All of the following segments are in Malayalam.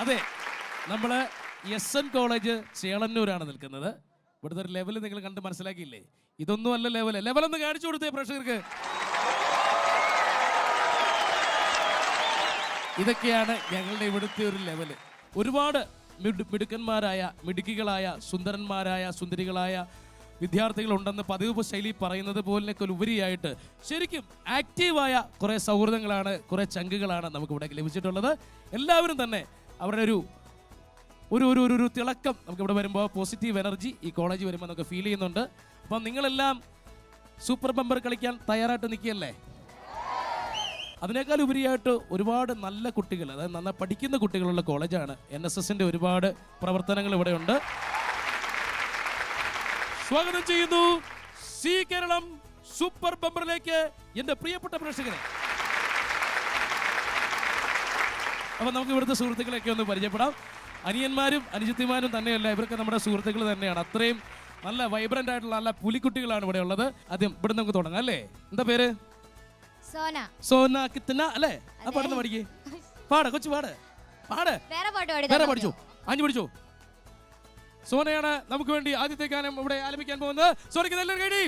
അതെ, നമ്മള് SN കോളേജ് ചേളന്നൂരാണ് നിൽക്കുന്നത്. ഇവിടുത്തെ ഒരു ലെവൽ നിങ്ങൾ കണ്ട് മനസ്സിലാക്കിയില്ലേ? ഇതൊന്നും അല്ല ലെവലൊന്ന് കാണിച്ചു കൊടുത്തേ പ്രേക്ഷകർക്ക്. ഇതൊക്കെയാണ് ഞങ്ങളുടെ ഇവിടുത്തെ ഒരു ലെവല്. ഒരുപാട് മിടുക്കന്മാരായ, മിടുക്കികളായ, സുന്ദരന്മാരായ, സുന്ദരികളായ വിദ്യാർത്ഥികളുണ്ടെന്ന് പതിവ് ശൈലി പറയുന്നത് പോലെയൊക്കെ ഉപരിയായിട്ട് ശരിക്കും ആക്റ്റീവായ കുറേ സൗഹൃദങ്ങളാണ്, കുറേ ചങ്കുകളാണ് നമുക്ക് ഇവിടെ ലഭിച്ചിട്ടുള്ളത്. എല്ലാവരും തന്നെ അവരുടെ ഒരു തിളക്കം നമുക്ക് ഇവിടെ വരുമ്പോൾ, പോസിറ്റീവ് എനർജി ഈ കോളേജ് വരുമ്പോൾ നമുക്ക് ഫീൽ ചെയ്യുന്നുണ്ട്. അപ്പം നിങ്ങളെല്ലാം സൂപ്പർ ബമ്പർ കളിക്കാൻ തയ്യാറായിട്ട് നിൽക്കുകയല്ലേ? അതിനേക്കാൾ ഉപരിയായിട്ട് ഒരുപാട് നല്ല കുട്ടികൾ, അതായത് നന്നായി പഠിക്കുന്ന കുട്ടികളുള്ള കോളേജാണ്. NSSന്റെ ഒരുപാട് പ്രവർത്തനങ്ങൾ ഇവിടെ ഉണ്ട്. സ്വാഗതം ചെയ്യുന്നു സി കേരളം സൂപ്പർ ബമ്പറിലേക്ക് എൻ്റെ പ്രിയപ്പെട്ട പ്രേക്ഷകരെ. അപ്പം നമുക്ക് ഇവിടുത്തെ സുഹൃത്തുക്കളെയൊക്കെ ഒന്ന് പരിചയപ്പെടാം. അനിയന്മാരും അനുജത്തിമാരും തന്നെയല്ല, ഇവരൊക്കെ നമ്മുടെ സുഹൃത്തുക്കൾ തന്നെയാണ്. അത്രയും നല്ല വൈബ്രന്റ് ആയിട്ടുള്ള നല്ല പുലിക്കുട്ടികളാണ് ഇവിടെ ഉള്ളത്. ആദ്യം ഇവിടെ നമുക്ക് തുടങ്ങാം അല്ലേ? എന്താ പേര്? സോന കിത്തന അല്ലേ? ആ പാടുന്ന പഠിക്കേ, പാട് കൊച്ചു പാട് വേറെ പഠിച്ചോ, അഞ്ചു പഠിച്ചോ. സോനയാണ് നമുക്ക് വേണ്ടി ആദ്യത്തെ ഗാനം ഇവിടെ ആലപിക്കാൻ പോകുന്നത്. സോനയ്ക്ക് നല്ലൊരു കൈ.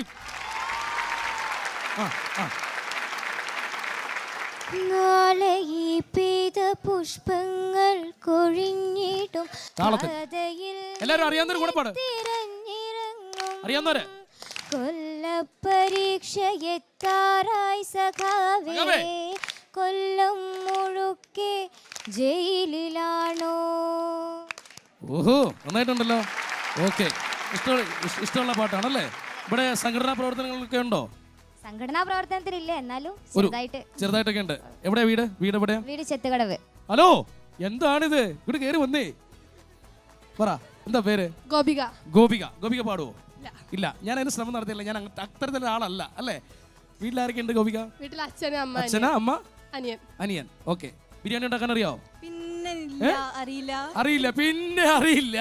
നാളെ ഈ പെയ്ത പുഷ്പങ്ങൾ കൊഴിഞ്ഞിട്ടും എല്ലാരും അറിയാവുന്നവര് കൂടെ പാട്. അറിയാവുന്നവര്. കൊല്ലപ്പരീക്ഷ എത്താറായി സഖാവേ, കൊല്ലം മുഴുക്കെ ജയിലിലാണോ? ഓഹോ, നന്നായിട്ടുണ്ടല്ലോ. ഓക്കെ, ഇഷ്ടമുള്ള പാട്ടാണല്ലേ. ഇവിടെ സംഘടനാ പ്രവർത്തനങ്ങളൊക്കെ ഉണ്ടോ? സംഘടനാ പ്രവർത്തനത്തിലില്ല, എന്നാലും ചെറുതായിട്ടൊക്കെ ഉണ്ട്. എവിടെയാ വീട്? എവിടെയാ? വീട് ചെത്തുകടവ്. ഹലോ, എന്താണിത്? ഇവിടെ കയറി വന്നേ, പറ എന്താ പേര്? ഗോപിക പാടുവോ? ഇല്ല, ഞാൻ അതിന് ശ്രമം നടത്തിയില്ല. ഞാൻ അത്തരത്തിലുള്ള ആളല്ല അല്ലേ. വീട്ടിലാരൊക്കെ ഉണ്ട് ഗോപിക? വീട്ടിൽ അച്ഛന, അമ്മ, അനിയൻ. ഓക്കെ, ബിരിയാണി ഉണ്ടാക്കാൻ അറിയാവോ? അറിയില്ല. പിന്നെ അറിയില്ല.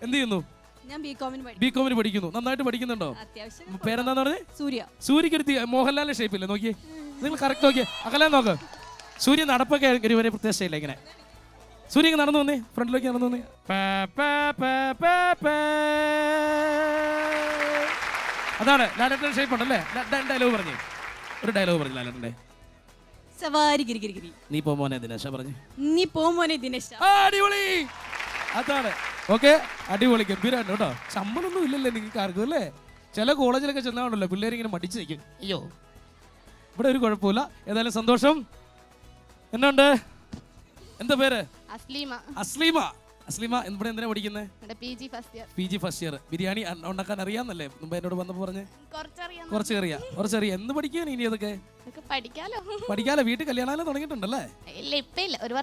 എന്ത് ചെയ്യുന്നു? ബികോമിന് പഠിക്കുന്നു. നന്നായിട്ട് പഠിക്കുന്നുണ്ടോ? പേരെന്താന്ന് പറഞ്ഞേ? സൂര്യക്ക് മോഹൻലാലിന്റെ ഷേപ്പില്ലേ? നോക്കിയേ, നിങ്ങൾ കറക്റ്റ് നോക്കിയേ, അകലാൻ നോക്ക്. സൂര്യ നടപ്പൊക്കെ ഒരു പ്രത്യേകതയില്ല. ഇങ്ങനെ സൂര്യ നടന്നു വന്നേ, ഫ്രണ്ടിലേക്ക് നടന്നു വന്നേ. അതാണ് ലാലേട്ടന്റെ ഷേപ്പ് ഉണ്ടല്ലേ. ഡയലോഗ് പറഞ്ഞേ, ഒരു ഡയലോഗ് പറഞ്ഞു ലാലേട്ടന്റെ. നീ പോ മോനെ ദിനേശ പറഞ്ഞു. അടിപൊളി, അതാണ്. ഓക്കെ, അടിപൊളി, ഗംഭീരമായിട്ട് കേട്ടോ. ശമ്പളമൊന്നും ഇല്ലല്ലേ നിങ്ങൾക്ക് ആർക്കും അല്ലേ? ചില കോളേജിലൊക്കെ ചെന്നാണല്ലോ പിള്ളേരിങ്ങനെ മടിച്ചു നിൽക്കും. അയ്യോ, ഇവിടെ ഒരു കുഴപ്പമില്ല. ഏതായാലും സന്തോഷം. എന്നുണ്ട്? എന്താ പേര്? അസ്ലീമ. ഇവിടെ എന്തിനാ പഠിക്കുന്നത്? PG first year. ബിരിയാണി ഉണ്ടാക്കാൻ അറിയാന്നല്ലേ മുമ്പ് എന്നോട് വന്നപ്പോ പറഞ്ഞേ? കുറച്ചറിയാം. എന്ന് പഠിക്കാൻ ഇനി അതൊക്കെ പഠിക്കാലോ. വീട്ടിൽ കല്യാണം തുടങ്ങിയിട്ടുണ്ടല്ലേ? ഒരു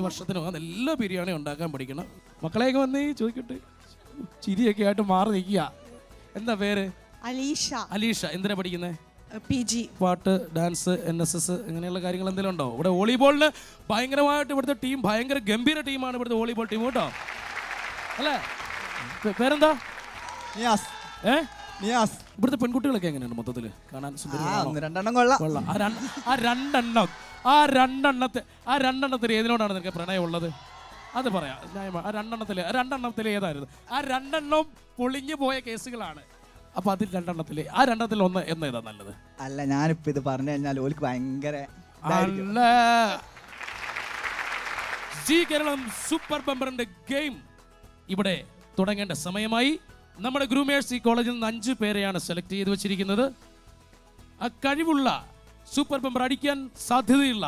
വർഷത്തിനോ നല്ല ബിരിയാണി ഉണ്ടാക്കാൻ പഠിക്കണം. മക്കളെയൊക്കെ വന്ന് ചോദിക്കട്ടെ, ചിരിയൊക്കെ ആയിട്ട് മാറി നിൽക്കുക. എന്താ പേര്? അലീഷ. എന്തിനാ പഠിക്കുന്നത്? PG. പാട്ട്, ഡാൻസ്, NSS ഇങ്ങനെയുള്ള കാര്യങ്ങൾ എന്തെങ്കിലും ഉണ്ടോ? ഇവിടെ വോളിബോളിന് ഭയങ്കരമായിട്ട് ഇവിടുത്തെ ടീം ഭയങ്കര ഗംഭീര ടീമാണ് ഇവിടുത്തെ വോളിബോൾ ടീം കേട്ടോ. അല്ലേ? പേരെന്താ? ഇവിടുത്തെ പെൺകുട്ടികളൊക്കെ എങ്ങനെയുണ്ട് മൊത്തത്തില് കാണാൻ? ആ രണ്ടെണ്ണത്തിൽ ഏതിനോടാണ് നിനക്ക് പ്രണയം ഉള്ളത്? അത് പറയാം. രണ്ടെണ്ണത്തിൽ ഏതായിരുന്നു? ആ രണ്ടെണ്ണം പൊളിഞ്ഞു പോയ കേസുകളാണ്. അപ്പൊ അതിൽ രണ്ടെണ്ണത്തിൽ ഒന്ന് എന്നേതാ നല്ലത്? അല്ല, ഞാനിപ്പോ ഇത് പറഞ്ഞു കഴിഞ്ഞാൽ ഓൾക്ക് ഭയങ്കര സി കേരളം സൂപ്പർ ബമ്പറിന്റെ ഗെയിം ഇവിടെ തുടങ്ങേണ്ട സമയമായി. നമ്മുടെ ഗ്രൂമേഴ്സ് ഈ കോളേജിൽ നിന്ന് 5 പേരെയാണ് സെലക്ട് ചെയ്ത് വെച്ചിരിക്കുന്നത്. ആ കഴിവുള്ള സൂപ്പർ ബമ്പർ അടിക്കാൻ സാധ്യതയുള്ള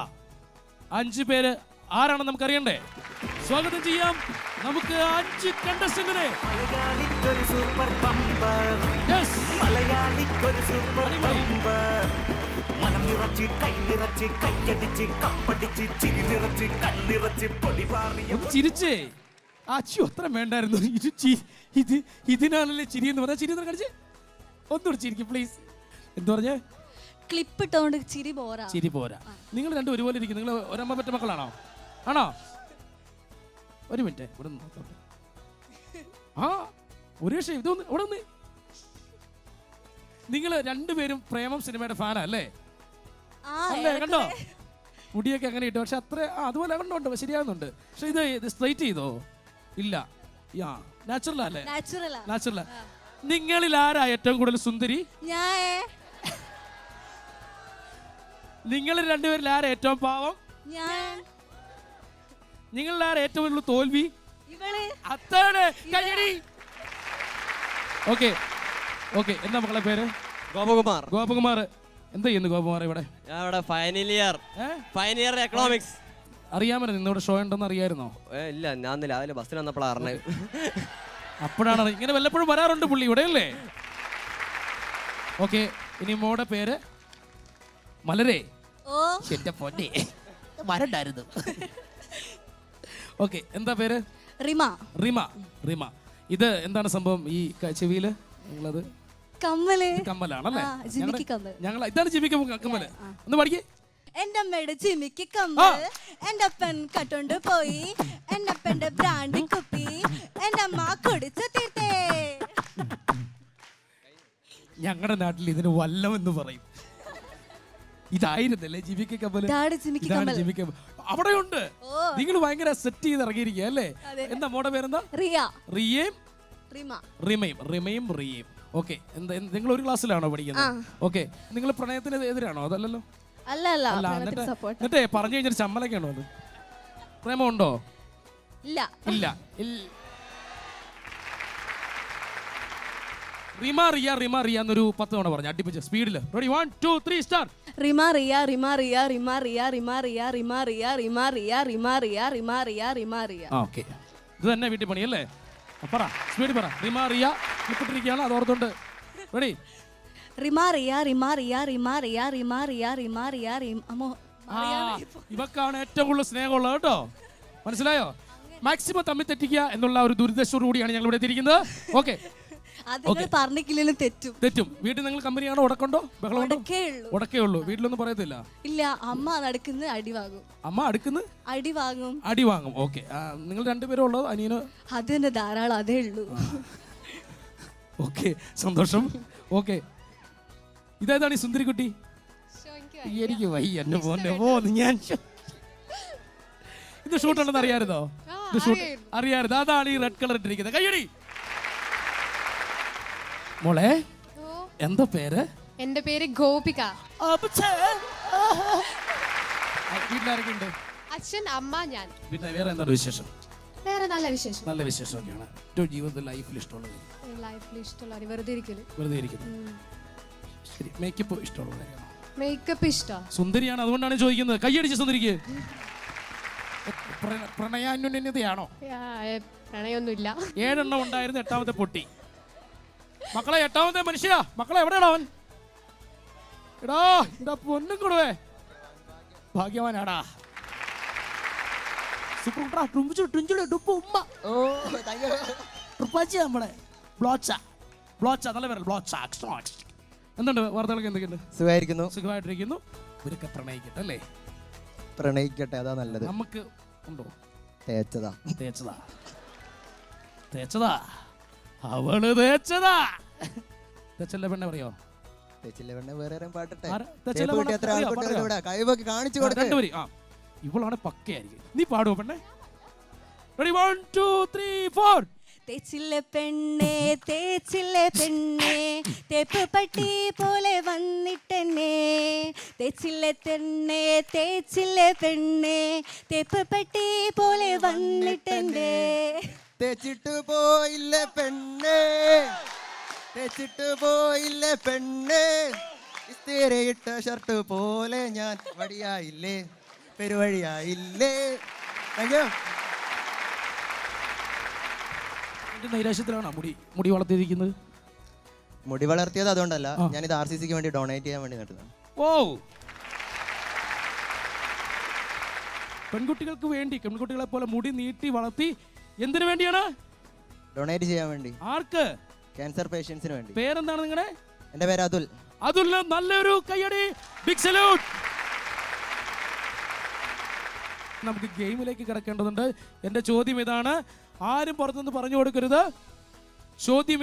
5 പേര് ആരാണെന്ന് നമുക്കറിയണ്ടേ? സ്വാഗതം ചെയ്യാം നമുക്ക് 5 കണ്ടസ്റ്റന്റിനെ. ചിരിച്ചേ, അത്ര വേണ്ടായിരുന്നു. ഇതിനാണല്ലേ ചിരി എന്ന് പറഞ്ഞാൽ. ചിരി കാണിച്ചേ, ഒന്നുകൂടി ചിരിക്കും പ്ലീസ്. എന്ത് പറഞ്ഞേ? ക്ലിപ്പ് ഇട്ടോണ്ട് ചിരി പോരാ. നിങ്ങൾ രണ്ടും ഒരുപോലെ ഇരിക്കും. നിങ്ങൾ ഒരമ്മ പറ്റ മക്കളാണോ? ആണോ? ഒരു മിനിറ്റ്, ഇവിടെ നോക്കട്ടെ. ആ ഒരു വിഷയം ഇതൊന്ന് ഇവിടെ ഒന്ന്. നിങ്ങൾ രണ്ടുപേരും പ്രേമം സിനിമയുടെ ഫാനാ അല്ലേ? അല്ലേ? കണ്ടോ? മുടിയൊക്കെ അങ്ങനെ ഇട്ടു, പക്ഷെ അത്ര അതുപോലെ ഉണ്ട് ശരിയാകുന്നുണ്ട്. പക്ഷെ ഇത് സ്ട്രൈറ്റ് ചെയ്തോ? ഇല്ല, നാച്ചുറൽ അല്ലേ? നാച്ചുറൽ. നിങ്ങളിൽ ആരാ ഏറ്റവും കൂടുതൽ സുന്ദരി? നിങ്ങൾ രണ്ടുപേരിൽ ആരാ ഏറ്റവും പാവം? നിങ്ങളിൽ ആരാ ഏറ്റവും കൂടുതൽ തോൽവി? അതാണ് കയ്യടി. Okay okay. എന്താ മക്കളെ പേര്? ഗോപകുമാർ. ഗോപകുമാർ എന്താ ചെയ്യുന്നു ഗോപകുമാർ ഇവിടെ? ഞാൻ ഇവിടെ ഫൈനൽ ഇയർ എക്കണോമിക്സ്. അറിയാമല്ലോ നിന്നോട് ഷോ ഉണ്ടെന്ന് അറിയായിരുന്നോ? ഇല്ല, ഞാൻ രാവിലെ ബസ്സിൽ വന്നപ്പോഴാണ് അറിഞ്ഞത്. അപ്പോഴാണ് ഇങ്ങനെ വല്ലപ്പോഴും വരാറുണ്ട് പുള്ളി ഇവിടെ അല്ലേ? ഓക്കെ. ഇനി മോടെ പേര്? മലരേ. വരണ്ടായിരുന്നു. ഓക്കെ. എന്താ പേര്? റിമ. റിമ. റിമ. ഇത് എന്താണ് സംഭവം ഈ ചെവിയില് ഉള്ളത്? കമ്മലാണല്ലേ? ഞങ്ങൾ ഇതാണ് ജിമിക്ക് കമ്മല്. ഒന്ന് പഠിക്കേ. എന്റെ അമ്മയുടെ ജിമിക്ക് കമ്മൽ എന്റെ അപ്പൻ കട്ടോണ്ട് പോയി, എന്റെ അപ്പന്റെ ബ്രാൻഡ് കുപ്പി എന്റെ അമ്മ കുടിച്ചു തീർത്തേ. ഞങ്ങളുടെ നാട്ടിൽ ഇതിന് വല്ലം എന്ന് പറയും. ഇതായിരുന്നല്ലേ ജിമിക്ക് കമ്മല്? ജിമിക്ക് അവിടെ ഉണ്ട്. നിങ്ങൾ ഭയങ്കര സെറ്റ് ചെയ്ത് ഇറങ്ങിയിരിക്കുക അല്ലേ? എന്താ മോടെ പേരെന്താ? റിയയും റിമയും റിയയും. ഓക്കെ. എന്താ നിങ്ങൾ ഒരു ക്ലാസ്സിലാണോ പഠിക്കുന്നത്? ഓക്കെ. നിങ്ങൾ പ്രണയത്തിന് എതിരാണോ? അതല്ലല്ലോ. അല്ല. എന്നിട്ടേ പറഞ്ഞു കഴിഞ്ഞൊരു ചമ്മലൊക്കെ ആണോ? അത് പ്രേമമുണ്ടോ? ഇല്ല. റിമ റിയ റിമ റിയ എന്നൊരു 10 തവണ പറഞ്ഞു അടിപ്പിച്ച് സ്പീഡില്. Ready 1 2 3 start. Rima Ria Rima Ria Rima Ria Rima Ria Rima Ria Rima Ria Rima Ria Rima Ria Rima Ria. Okay. ഇത് തന്നെ വീട്ടിൽ പണി അല്ലേ? പറ, സ്പീഡിൽ പറ. റിമ റിയ ഇട്ടിരിക്കുകയാണ്, അത് ഓർത്തോണ്ട്. റെഡി. റിമ റിയ റിമ റിയ റിമ റിയ റിമ റിയ റിമ റിയ റിമ. ഇവക്കാണ് ഏറ്റവും കൂടുതൽ സ്നേഹമുള്ളത് കേട്ടോ. മനസ്സിലായോ? മാക്സിമം തമ്മിൽ തെറ്റിക്കുക എന്നുള്ള ഒരു ദുരിതത്തോടു കൂടിയാണ് ഞങ്ങൾ ഇവിടെ എത്തിയിരിക്കുന്നത്. ഓക്കെ. പറഞ്ഞില്ലെങ്കിലും തെറ്റും. വീട്ടിൽ നിങ്ങൾ കമ്പനിയാണോ? ഉടക്കുണ്ടോ? ബഹളമുണ്ടോ? ഉടക്കേ ഉള്ളൂ. വീട്ടിലൊന്നും പറയത്തില്ല? ഇല്ല. അമ്മ നടക്കുന്ന അടി വാങ്ങും. അമ്മ അടുക്കുന്ന അടി വാങ്ങും. ഓക്കെ. നിങ്ങൾ രണ്ടുപേരും ഉള്ളോ? അനിയനോ? അത് തന്നെ ധാരാളം, അതേ ഉള്ളൂ. ഓക്കെ, സന്തോഷം. ഓക്കെ. ഇതേതാണ് ഈ സുന്ദരിക്കുട്ടി? എനിക്ക് വയ്യ എന്നെ പോന്ന് ഞാൻ. ഇത് ഷൂട്ടുണ്ടെന്ന് അറിയായിരുന്നോ? അറിയായിരുന്നു. അതാണ് ഈ റെഡ് കളർ ഇട്ടിരിക്കുന്നത്. കയ്യടി. മോളെ എന്താ പേര്? എന്റെ പേര് ഗോപിക. വീട്ടിലാരൊക്കെ ഉണ്ട്? അച്ഛൻ, അമ്മ, ഞാൻ. പിന്നെ വേറെ എന്താണ് വിശേഷം? വേറെ നല്ല വിശേഷം. നല്ല വിശേഷമൊക്കെയാണ്. ഏറ്റവും ജീവിതത്തിൽ ലൈഫിൽ ഇഷ്ടമുള്ളത്? ലൈഫിൽ ഇഷ്ടമുള്ള വെറുതെ ഇരിക്കുന്നു. ശരി. മേക്കപ്പ് ഇഷ്ടമുള്ള കാര്യമാണോ? മേക്കപ്പ് ഇഷ്ടമാണ്. സുന്ദരിയാണ്, അതുകൊണ്ടാണ് ചോദിക്കുന്നത്. കയ്യടിച്ച് സുന്ദരിക്ക്. പ്രണയാന്യോന്യതയാണോ? പ്രണയൊന്നുമില്ല. 7 എണ്ണം ഉണ്ടായിരുന്നു, 8ാമത്തെ പൊട്ടി. മക്കളെ 8ാമത്തെ മനുഷ്യ, മക്കളെ എവിടെയാണോ അവൻ? എടാ എന്റെ പൊന്നും കൊടുവേ, ഭാഗ്യവാനാടാ. എന്തുണ്ട് വാർത്തകളൊക്കെ? എന്തൊക്കെയുണ്ട്? സുഖമായിട്ടിരിക്കുന്നു. ഇവരൊക്കെ പ്രണയിക്കട്ടെ അല്ലേ? പ്രണയിക്കട്ടെ, അതാ നല്ലത്. നമുക്ക് ഉണ്ടോ? തേച്ചതാ അവള് തേച്ചതാ. തെച്ചല്ല പെണ്ണെ പറയോ? വേറെ പാട്ടെ. ഇവളാണ് പക്കയായിരിക്കും. നീ പാടുവോ പെണ്ണെ? റെഡി 1 2 3 4. തേച്ചില്ലേ പെണ്ണേ തേച്ചില്ലേ പെണ്ണേ തേപ്പ് പട്ടി പോലെ വന്നിട്ടെന്നെ. തേച്ചില്ലേ പെണ്ണേ തേച്ചില്ലേ പെണ്ണേ തേപ്പ് പട്ടി പോലെ വന്നിട്ടെന്നെ. തേച്ചിട്ട് പോയില്ലേ പെണ്ണേ, തേച്ചിട്ട് പോയില്ലേ പെണ്ണേ, ഇസ്തിരിയിട്ട ഷർട്ട് പോലെ ഞാൻ വഴിയായില്ലേ, പെരുവഴിയായില്ലേ. നൈരാശ്യത്തിലാണോ മുടി വളർത്തിയിരിക്കുന്നത്? മുടി വളർത്തിയത് അതുകൊണ്ടല്ല, ഞാനിത് RCCക്ക് വേണ്ടി ഡൊണേറ്റ് ചെയ്യാൻ വേണ്ടി നട്ടതാണ്. ഓ, പെൺകുട്ടികൾക്ക് വേണ്ടി, പെൺകുട്ടികളെ പോലെ മുടി നീട്ടി വളർത്തി. എന്തിനു വേണ്ടിയാണ്? ഡൊണേറ്റ് ചെയ്യാൻ വേണ്ടി. ആർക്ക്? ക്യാൻസർ പേഷ്യൻസിന് വേണ്ടി. പേരെന്താണ് നിങ്ങളുടെ? എന്റെ പേര് അതുൽ. അതുൽ, നല്ലൊരു കയ്യടി, ബിഗ് സല്യൂട്ട്. നമുക്ക് ഗെയിമിലേക്ക് കിടക്കേണ്ടതുണ്ട്. എന്റെ ചോദ്യം ഇതാണ്, ആരും പുറത്തുനിന്ന് പറഞ്ഞു കൊടുക്കരുത്. ചോദ്യം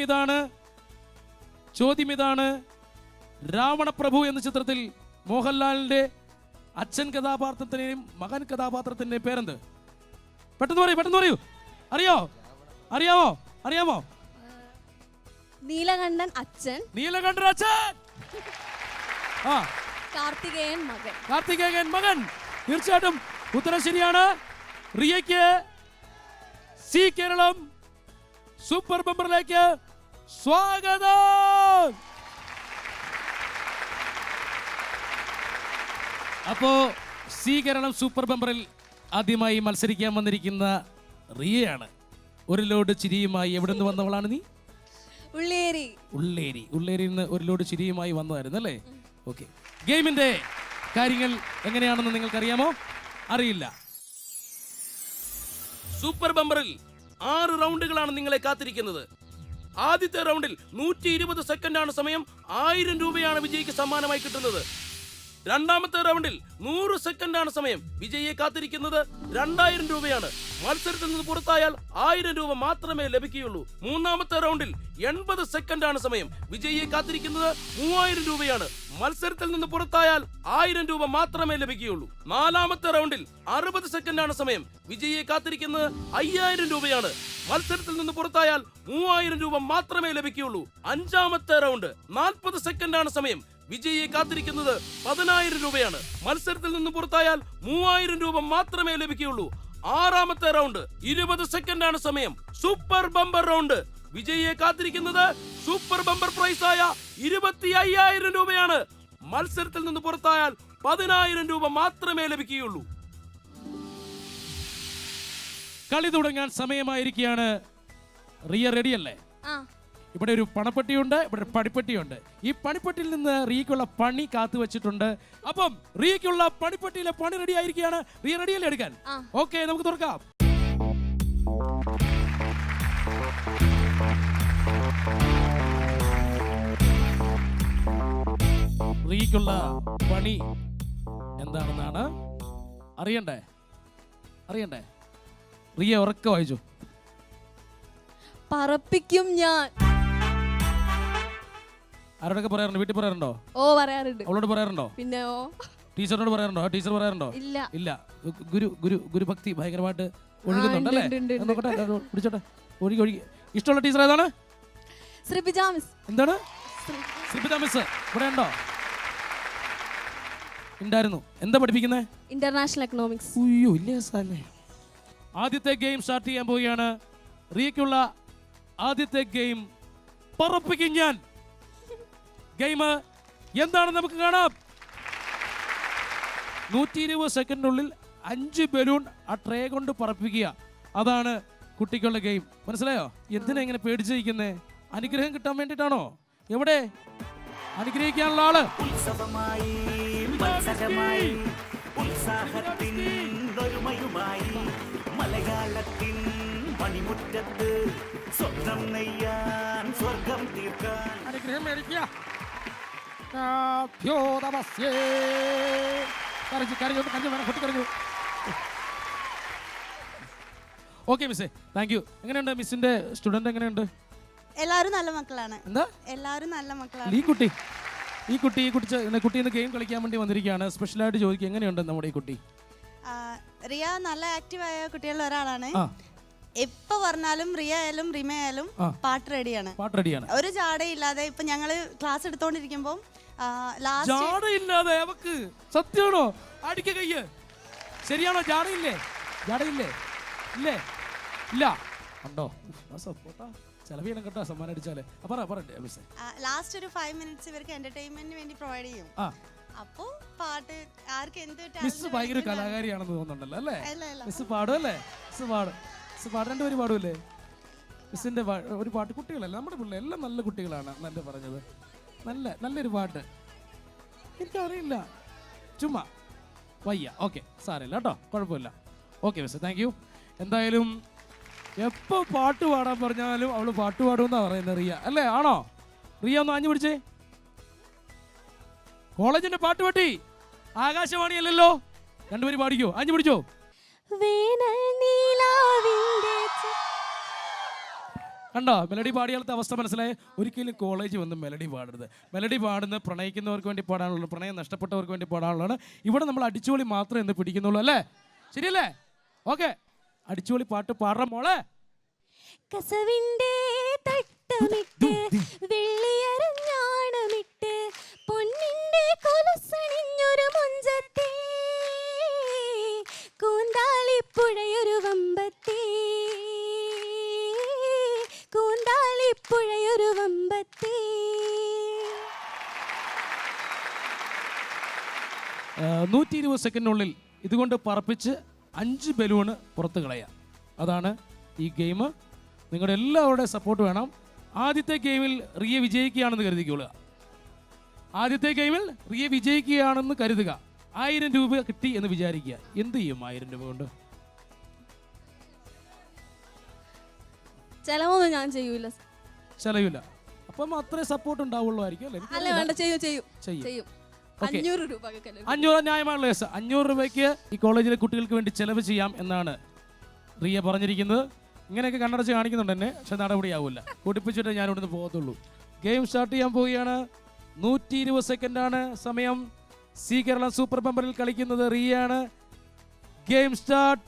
ഇതാണ്, രാവണപ്രഭു എന്ന ചിത്രത്തിൽ മോഹൻലാലിന്റെ അച്ഛൻ കഥാപാത്രത്തിന്റെയും മകൻ കഥാപാത്രത്തിന്റെയും പേരെന്ത്? പെട്ടെന്ന് പറയൂ. അറിയാമോ? നീലകണ്ഠൻ അച്ഛൻ, നീലകണ്ഠൻ അച്ഛൻ, കാർത്തികേയൻ മകൻ. തീർച്ചയായിട്ടും ഉത്തരം ശരിയാണ്. റിയയ്ക്ക് സി കേരളം സൂപ്പർ ബമ്പറിലേക്ക് സ്വാഗതം. അപ്പോ സി കേരളം സൂപ്പർ ബമ്പറിൽ ആദ്യമായി മത്സരിക്കാൻ വന്നിരിക്കുന്ന റിയയാണ്. ഒരു ലോഡ് ചിരിയുമായി എവിടെ നിന്ന് വന്നവളാണ് നീ? ഉള്ളേരിയിൽ നിന്ന് ഒരു ലോഡ് ചിരിയുമായി വന്നതായിരുന്നു അല്ലേ? ഓക്കെ. ഗെയിമിന്റെ കാര്യങ്ങൾ എങ്ങനെയാണെന്ന് നിങ്ങൾക്കറിയാമോ? അറിയില്ല. സൂപ്പർ ബമ്പറിൽ 6 റൗണ്ടുകളാണ് നിങ്ങളെ കാത്തിരിക്കുന്നത്. ആദ്യത്തെ റൗണ്ടിൽ 120 സെക്കൻഡാണ് സമയം. 1000 രൂപയാണ് വിജയിക്ക് സമ്മാനമായി കിട്ടുന്നത്. രണ്ടാമത്തെ റൗണ്ടിൽ 100 സെക്കൻഡാണ് സമയം. വിജയിയെ കാത്തിരിക്കുന്നത് 2000 രൂപയാണ്. മത്സരത്തിൽ നിന്ന് പുറത്തായാൽ 1000 രൂപ മാത്രമേ ലഭിക്കുകയുള്ളൂ. മൂന്നാമത്തെ റൗണ്ടിൽ 80 സെക്കൻഡാണ് സമയം. വിജയിയെ കാത്തിരിക്കുന്നത് 3000 രൂപയാണ്. മത്സരത്തിൽ നിന്ന് പുറത്തായാൽ 1000 രൂപ മാത്രമേ ലഭിക്കുകയുള്ളൂ. നാലാമത്തെ റൗണ്ടിൽ 60 സെക്കൻഡാണ് സമയം. വിജയിയെ കാത്തിരിക്കുന്നത് 5000 രൂപയാണ്. മത്സരത്തിൽ നിന്ന് പുറത്തായാൽ 3000 രൂപ മാത്രമേ ലഭിക്കുകയുള്ളൂ. അഞ്ചാമത്തെ റൗണ്ട് 40 സെക്കൻഡാണ് സമയം. വിജയിയെ കാത്തിരിക്കുന്നത് 10000 രൂപയാണ്. മത്സരത്തിൽ നിന്ന് പുറത്തായാൽ 3000 രൂപ മാത്രമേ ലഭിക്കുകയുള്ളൂ. ആറാമത്തെ റൗണ്ട് 20 സെക്കൻഡാണ് സമയം. Super bumper round. വിജയിയെ കാത്തിരിക്കുന്നത് സൂപ്പർ ബമ്പർ പ്രൈസായ 25000 രൂപയാണ്. മത്സരത്തിൽ നിന്ന് പുറത്തായാൽ 10000 രൂപ മാത്രമേ ലഭിക്കുകയുള്ളൂ. കളി തുടങ്ങാൻ സമയമായിരിക്കുകയാണ്. റിയ റെഡിയല്ലേ? ഇവിടെ ഒരു പണപ്പെട്ടിയുണ്ട്, ഇവിടെ ഒരു പണിപ്പെട്ടിയുണ്ട്. ഈ പണിപ്പെട്ടിയിൽ നിന്ന് റിയക്കുള്ള പണി കാത്തു വെച്ചിട്ടുണ്ട്. അപ്പം റിയക്കുള്ള പണിപ്പെട്ടിയിലെ പണി റെഡി ആയിരിക്കുകയാണ്. റിയ റെഡിയല്ലേ എടുക്കാൻ? ഓക്കെ, നമുക്ക് തുറക്കാം. റിയക്കുള്ള പണി എന്താണെന്നാണ് അറിയണ്ടേ? റിയ ഉറക്കെ വായിച്ചു. പറപ്പിക്കും ഞാൻ. ആരോടൊക്കെ പറയാറുണ്ട്? വീട്ടിൽ പറയാറുണ്ടോ? ഓ, പറയാറുണ്ട്. അവളോട് പറയാറുണ്ടോ? പിന്നെ ടീച്ചറിനോട് പറയാറുണ്ടോ? ടീച്ചർ പറയാറുണ്ടോ? ഇല്ല. ഗുരുഭക്തി ഭയങ്കരമായിട്ട് ഒഴുകുന്നുണ്ടല്ലേ? പിടിച്ചോട്ടെ, ഒഴുകി. ഇഷ്ടമുള്ള ടീച്ചർ ഏതാണ്? എന്താണ്? ശ്രീപിത മിസ് ഇവിടെ ഉണ്ടോ? ഉണ്ടായിരുന്നു. എന്താ പഠിപ്പിക്കുന്നത്? International economics. അയ്യോ, ഇല്ലേ സാറേ. ആദ്യത്തെ ഗെയിം സ്റ്റാർട്ട് ചെയ്യാൻ പോവുകയാണ്. റിയക്കുള്ള ആദ്യത്തെ ഗെയിം പറപ്പിക്കും ഞാൻ. ഗെയിം എന്താണെന്ന് നമുക്ക് കാണാം. 120 സെക്കൻഡിനുള്ളിൽ 5 ബലൂൺ ആ ട്രേ കൊണ്ട് പറപ്പിക്കുക. അതാണ് കുട്ടിക്കുള്ള ഗെയിം. മനസ്സിലായോ? എന്തിനാ ഇങ്ങനെ പേടിച്ചിരിക്കുന്നേ? അനുഗ്രഹം കിട്ടാൻ വേണ്ടിട്ടാണോ? എവിടെ അനുഗ്രഹിക്കാനുള്ള ആള്? മലയാളത്തിൻ പണിമുറ്റത്ത് സ്വപ്നം നെയ്യാൻ സ്വർഗം തീർക്കാൻ അനുഗ്രഹം മേടിക്കുക. ഓക്കെ മിസ്സേ, താങ്ക് യു. എങ്ങനെയുണ്ട് മിസ്സിന്റെ സ്റ്റുഡന്റ്? എങ്ങനെയുണ്ട്? എല്ലാവരും നല്ല മക്കളാണ്. എന്താ? എല്ലാവരും നല്ല മക്കളാണ്. ഈ കുട്ടി ഇന്ന് ഗെയിം കളിക്കാൻ വേണ്ടി വന്നിരിക്കുകയാണ്. സ്പെഷ്യലായിട്ട് ചോദിക്കുക, എങ്ങനെയുണ്ട് നമ്മുടെ ഈ കുട്ടി? റിയ നല്ല ആക്റ്റീവായ കുട്ടികളിൽ ഒരാളാണ്. എപ്പോ പറഞ്ഞാലും റിയ ആയാലും റിമ ആയാലും പാട്ട് റെഡിയാണ്. ഒരു ജാടയില്ലാതെ. ഇപ്പൊ ഞങ്ങള് ക്ലാസ് എടുത്തോണ്ടിരിക്കുമ്പോ ജാടയില്ലാതെ അവക്ക് സത്യമാണോ? അടിക്ക കയ്യ്. ശരിയാണോ? ജാടയില്ലേ? ഇല്ലേ? ഇല്ല. ഉണ്ടോ? ചെലവിയണം കേട്ടോ സമ്മാനം അടിച്ചാല്. ലാസ്റ്റ് ഒരു 5 മിനിറ്റ്സ് ഇവർക്ക് എന്റർടൈൻമെന്റിന് വേണ്ടി പ്രൊവൈഡ് ചെയ്യും. അപ്പോ പാട്ട് ആർക്ക് എന്ത് മിസ് ഭയങ്കര കലാകാരിയാണെന്ന് തോന്നുന്നുണ്ടല്ലോ അല്ലേ? മിസ് പാടുമല്ലേ? മിസ് രണ്ടുപേരും പാടുമല്ലേ? മിസ്സിന്റെ ഒരു പാട്ട്. കുട്ടികളല്ല നമ്മുടെ പിള്ളേർ എല്ലാം നല്ല കുട്ടികളാണ്. നല്ല പറഞ്ഞത് നല്ലൊരു പാട്ട്. എനിക്കറിയില്ല, ചുമ്മാ വയ്യ. ഓക്കെ, സാരമില്ല കേട്ടോ, കുഴപ്പമില്ല. Okay miss, thank you. എന്തായാലും എപ്പോ പാട്ട് പാടാൻ പറഞ്ഞാലും അവള് പാട്ട് പാടുമെന്നാ പറയുന്നത് റിയ അല്ലേ? ആണോ? റിയ ഒന്ന് ആഞ്ഞു പിടിച്ചേ. കോളേജിന്റെ പാട്ട് പാട്ടി ആകാശവാണിയല്ലല്ലോ. രണ്ടുപേരും പാടിക്കോ, ആഞ്ഞു പിടിച്ചോ. കണ്ടോ മെലഡി പാടിയാലത്തെ അവസ്ഥ മനസ്സിലായി. ഒരിക്കലും കോളേജ് വന്ന് മെലഡി പാടരുത്. മെലഡി പാടുന്ന പ്രണയിക്കുന്നവർക്ക് വേണ്ടി പാടാനുള്ളൂ, പ്രണയം നഷ്ടപ്പെട്ടവർക്ക് വേണ്ടി പാടാനുള്ളതാണ്. ഇവിടെ നമ്മൾ അടിച്ചുപൊളി മാത്രമേ എന്ന് പിടിക്കുന്നുള്ളൂ അല്ലേ? ശരിയല്ലേ? ഓക്കെ, അടിച്ചുപൊളി പാട്ട് പാടുற മോളെ. കസവിന്റെ തട്ടമിട്ട് വെള്ളിയരഞ്ഞാണമിട്ട് പൊന്നിന്റെ കൊലുസണിഞ്ഞൊരു മുഞ്ചത്തെ കൂന്താളിപ്പുഴയൊരു വമ്പത്തെ കൂന്താളിപ്പുഴയൊരു വമ്പത്തെ. 120 സെക്കൻഡിനുള്ളിൽ ഇതുകൊണ്ട് പറപ്പിച്ച് 5 ബലൂണ് പുറത്ത് കളയാം. അതാണ് ഈ ഗെയിം. നിങ്ങളുടെ എല്ലാവരുടെയും സപ്പോർട്ട് വേണം. ആദ്യത്തെ ഗെയിമിൽ റിയ വിജയിക്കുകയാണെന്ന് കരുതിക്കൊള്ളുക. ആദ്യത്തെ ഗെയിമിൽ റിയ വിജയിക്കുകയാണെന്ന് കരുതുക. 1000 രൂപ കിട്ടി എന്ന് വിചാരിക്കുക. എന്ത് ചെയ്യും 1000 രൂപ കൊണ്ട്? ചെലവൊന്നും ഞാൻ ചെയ്യൂല. ചെലവില്ല. അപ്പം അത്രേ സപ്പോർട്ട് ഉണ്ടാവുള്ളൂ ആയിരിക്കും അല്ലേ? അല്ല വേണ്ട, ചെയ്യും. 500 രൂപ 500 ന്യായമാണല്ലോ. 500 രൂപയ്ക്ക് ഈ കോളേജിലെ കുട്ടികൾക്ക് വേണ്ടി ചെലവ് ചെയ്യാം എന്നാണ് റിയ പറഞ്ഞിരിക്കുന്നത്. ഇങ്ങനെയൊക്കെ കണ്ണടച്ച് കാണിക്കുന്നുണ്ട് എന്നെ, പക്ഷെ നടപടിയാവില്ല. കുടിപ്പിച്ചിട്ട് ഞാൻ ഇവിടുന്ന് പോകത്തുള്ളൂ. ഗെയിം സ്റ്റാർട്ട് ചെയ്യാൻ പോവുകയാണ്. 120 സെക്കൻഡാണ് സമയം. സി കേരള സൂപ്പർ ബമ്പറിൽ കളിക്കുന്നത് റിയയാണ്. Game start.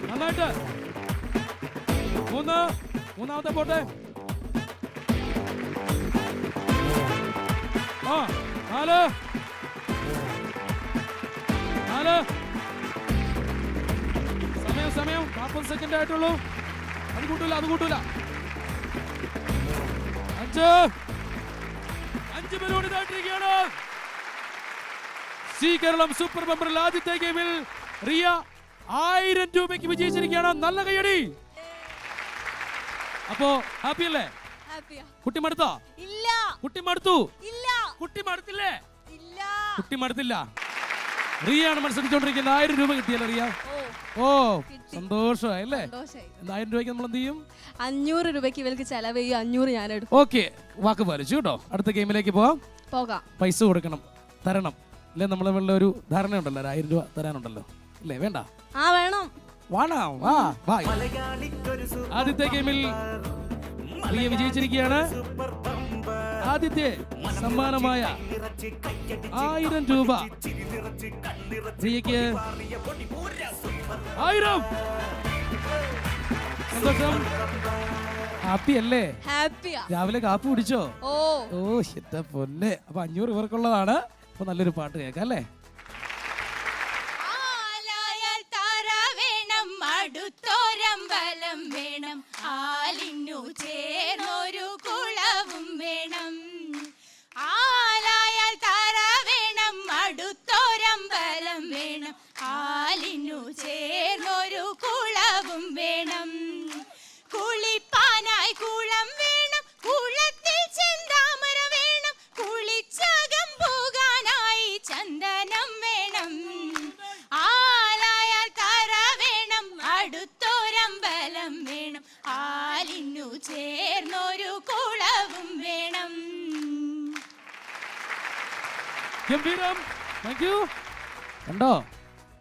നന്നായിട്ട് മൂന്നാമത്തെ പോട്ടെ. നാല് സമയം 40 സെക്കൻഡ് ആയിട്ടുള്ളൂ. അത് കൂട്ടൂല 5 ബലൂൺ ഇതായിട്ടിരിക്കുകയാണ്. സി കേരളം സൂപ്പർ ബമ്പറിൽ ആദ്യത്തെ ഗെയിമിൽ റിയ 1000 രൂപയ്ക്ക് വിജയിച്ചിരിക്കുകയാണ്. നല്ല കയ്യടി. അപ്പോ ഹാപ്പി അല്ലേ? കുട്ടി മടുത്തോ? ഇല്ല. കുട്ടി മടുത്തു? ഇല്ല. കുട്ടി മടുത്തില്ലേ? ഇല്ല. കുട്ടി മടുത്തില്ല. റിയാണ് മത്സരിച്ചോണ്ടിരിക്കുന്നത്. 1000 രൂപ കിട്ടിയല്ലേ റിയ? ഓ സന്തോഷമായി അല്ലേ? 1000 രൂപയ്ക്ക് നമ്മൾ എന്ത് ചെയ്യും? 500 രൂപയ്ക്ക് ഇവർക്ക് ചെലവ് ചെയ്യും. 500 ഞാൻ എടുക്കും. ഓക്കെ, വാക്ക് പാലിച്ചു കേട്ടോ. അടുത്ത ഗെയിമിലേക്ക് പോകാം. പൈസ കൊടുക്കണം, തരണം അല്ലേ? നമ്മളെ ഒരു ധാരണ ഉണ്ടല്ലോ, 1000 രൂപ തരാനുണ്ടല്ലോ അല്ലേ? വേണ്ട? വേണം. ആദ്യത്തെ ഗെയിമിൽ റിയ വിജയിച്ചിരിക്കുകയാണ്. ആദ്യത്തെ സമ്മാനമായ 1000 രൂപ റിയക്ക്. 1000. സന്തോഷം. ഹാപ്പി അല്ലേ? രാവിലെ കാപ്പി കുടിച്ചോ? ഓ എന്റെ പൊന്നെ. അപ്പൊ 500 ഇവർക്കുള്ളതാണ്. അപ്പൊ നല്ലൊരു പാട്ട് കേൾക്കാം അല്ലേ? അടുത്തോരമ്പലം വേണം, ആലിനു ചേർന്നൊരു കുളവും വേണം. ആലായാൽ താര വേണം, അടുത്തോരമ്പലം വേണം, ആലിനു ചേർന്നൊരു കുളവും വേണം. കുളിപ്പാനായി കുളം വേണം, കുളത്തിൽ ചെന്താമര വേണം, കുളിച്ചകം പോകാനായി ചന്ദനം വേണം. ആലായാൽ താര വേണം, അടുത്തോരമ്പലം വേണം, ആലിനു ചേർന്നൊരു കുളവും വേണം. ഗംഭീരം. Thank you. കണ്ടോ?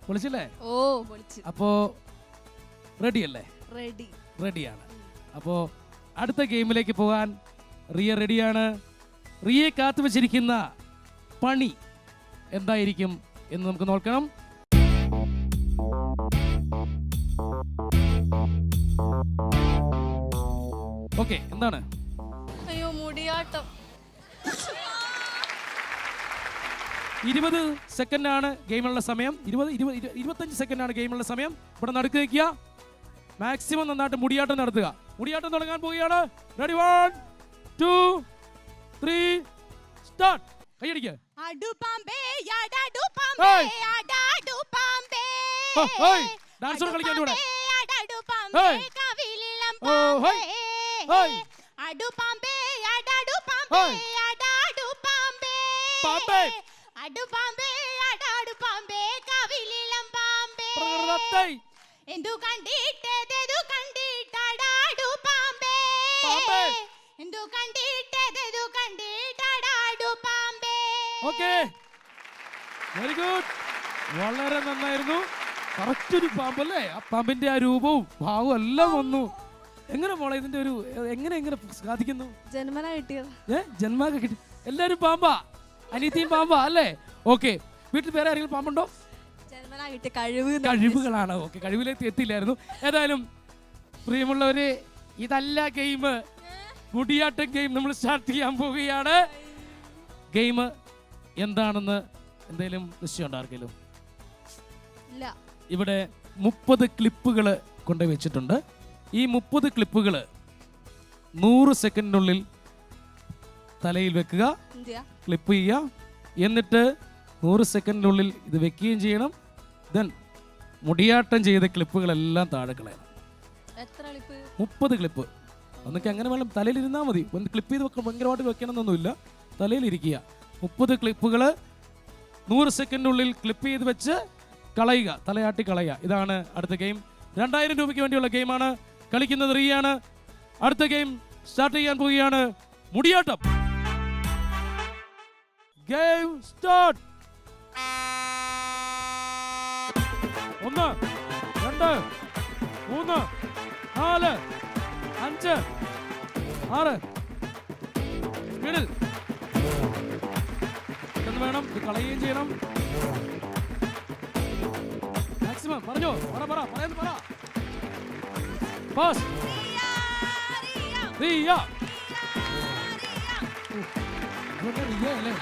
പൊളിച്ചില്ലേ? അപ്പോ റെഡി അല്ലേ? റെഡിയാണ്. അപ്പോ അടുത്ത ഗെയിമിലേക്ക് പോകാൻ റിയ റെഡിയാണ്. റിയയെ കാത്തു വെച്ചിരിക്കുന്ന പണി എന്തായിരിക്കും എന്ന് നമുക്ക് നോക്കണം. ഓക്കെ, എന്താണ്? അയ്യോ, മുടിയാട്ടം. 20 സെക്കൻഡാണ് ഗെയിമുള്ള സമയം. 25 സെക്കൻഡാണ് ഗെയിമുള്ള സമയം. ഇവിടെ നടുക്ക് നിൽക്കുക. മാക്സിമം നന്നായിട്ട് മുടിയാട്ടം നടത്തുക. മുടിയാട്ടം തുടങ്ങാൻ പോവുകയാണ്. Ready, 1 2 3 start. കൈയടിക്കുക. ഡാൻസ് കളിക്കാൻ കൂടെ. എന്തു കണ്ടിട്ടടാടു പാമ്പേ, ഇതു കണ്ടിട്ടതു കണ്ടിട്ടടാടു പാമ്പേ. ഓക്കെ, വെരി ഗുഡ്, വളരെ നന്നായിരുന്നു. കറക്റ്റ് ഒരു പാമ്പല്ലേ, ആ പാമ്പിന്റെ ആ രൂപവും ഭാവവും എല്ലാം വന്നു. എങ്ങനെ മോളെ ഇതിന്റെ ഒരു എങ്ങനെ സാധിക്കുന്നു? ജന്മനാ കിട്ടിയത്. ജന്മ കിട്ടി. എല്ലാരും പാമ്പാ, അനിയത്തിയും പാമ്പാ അല്ലേ? ഓക്കെ, വീട്ടിൽ വേറെ ആരെങ്കിലും പാമ്പുണ്ടോ? ജന്മനാ കിട്ടിയ കഴിവ്. കഴിവുകളാണ്. ഓക്കെ, കഴിവിലേക്ക് എത്തിയില്ലായിരുന്നു. ഏതായാലും പ്രിയമുള്ളവരെ, ഇതല്ല ഗെയിം, മുടിയാട്ടം ഗെയിം നമ്മൾ സ്റ്റാർട്ട് ചെയ്യാൻ പോവുകയാണ്. ഗെയിം എന്താണെന്ന് എന്തെങ്കിലും നിശ്ചയമുണ്ടോ ആർക്കെങ്കിലും? ഇല്ല. ഇവിടെ 30 ക്ലിപ്പുകൾ കൊണ്ടുവച്ചിട്ടുണ്ട്. ഈ 30 ക്ലിപ്പുകൾ 100 സെക്കൻഡിനുള്ളിൽ തലയിൽ വെക്കുക, ക്ലിപ്പ് ചെയ്യുക, എന്നിട്ട് 100 സെക്കൻഡിനുള്ളിൽ ഇത് വെക്കുകയും ചെയ്യണം. ദെൻ മുടിയാട്ടം ചെയ്ത ക്ലിപ്പുകളെല്ലാം താഴെ കളയണം. എത്ര ക്ലിപ്പ്? 30 ക്ലിപ്പ്. അന്നൊക്കെ അങ്ങനെ വേണം, തലയിലിരുന്നാൽ മതി. ഒന്ന് ക്ലിപ്പ് ചെയ്ത് ഭയങ്കരമായിട്ട് വെക്കണമെന്നൊന്നുമില്ല, തലയിലിരിക്കുക. 30 ക്ലിപ്പുകൾ 100 സെക്കൻഡിനുള്ളിൽ ക്ലിപ്പ് ചെയ്ത് വെച്ച് കളയുക, തലയാട്ടി കളയുക. ഇതാണ് അടുത്ത ഗെയിം. 2000 രൂപയ്ക്ക് വേണ്ടിയുള്ള ഗെയിമാണ്. കളിക്കുന്നത് റിയാണ്. അടുത്ത ഗെയിം സ്റ്റാർട്ട് ചെയ്യാൻ പോവുകയാണ്. മുടിയാട്ടം. Game start. 1 2 3 4 5 6 സ്പീഡിൽ പെട്ടെന്ന് വേണം, ഇത് കളയുകയും ചെയ്യണം. മാക്സിമം പറഞ്ഞോ, പറയുന്നു പറ. ഫാസ്റ്റ്. റിയ അല്ലേ?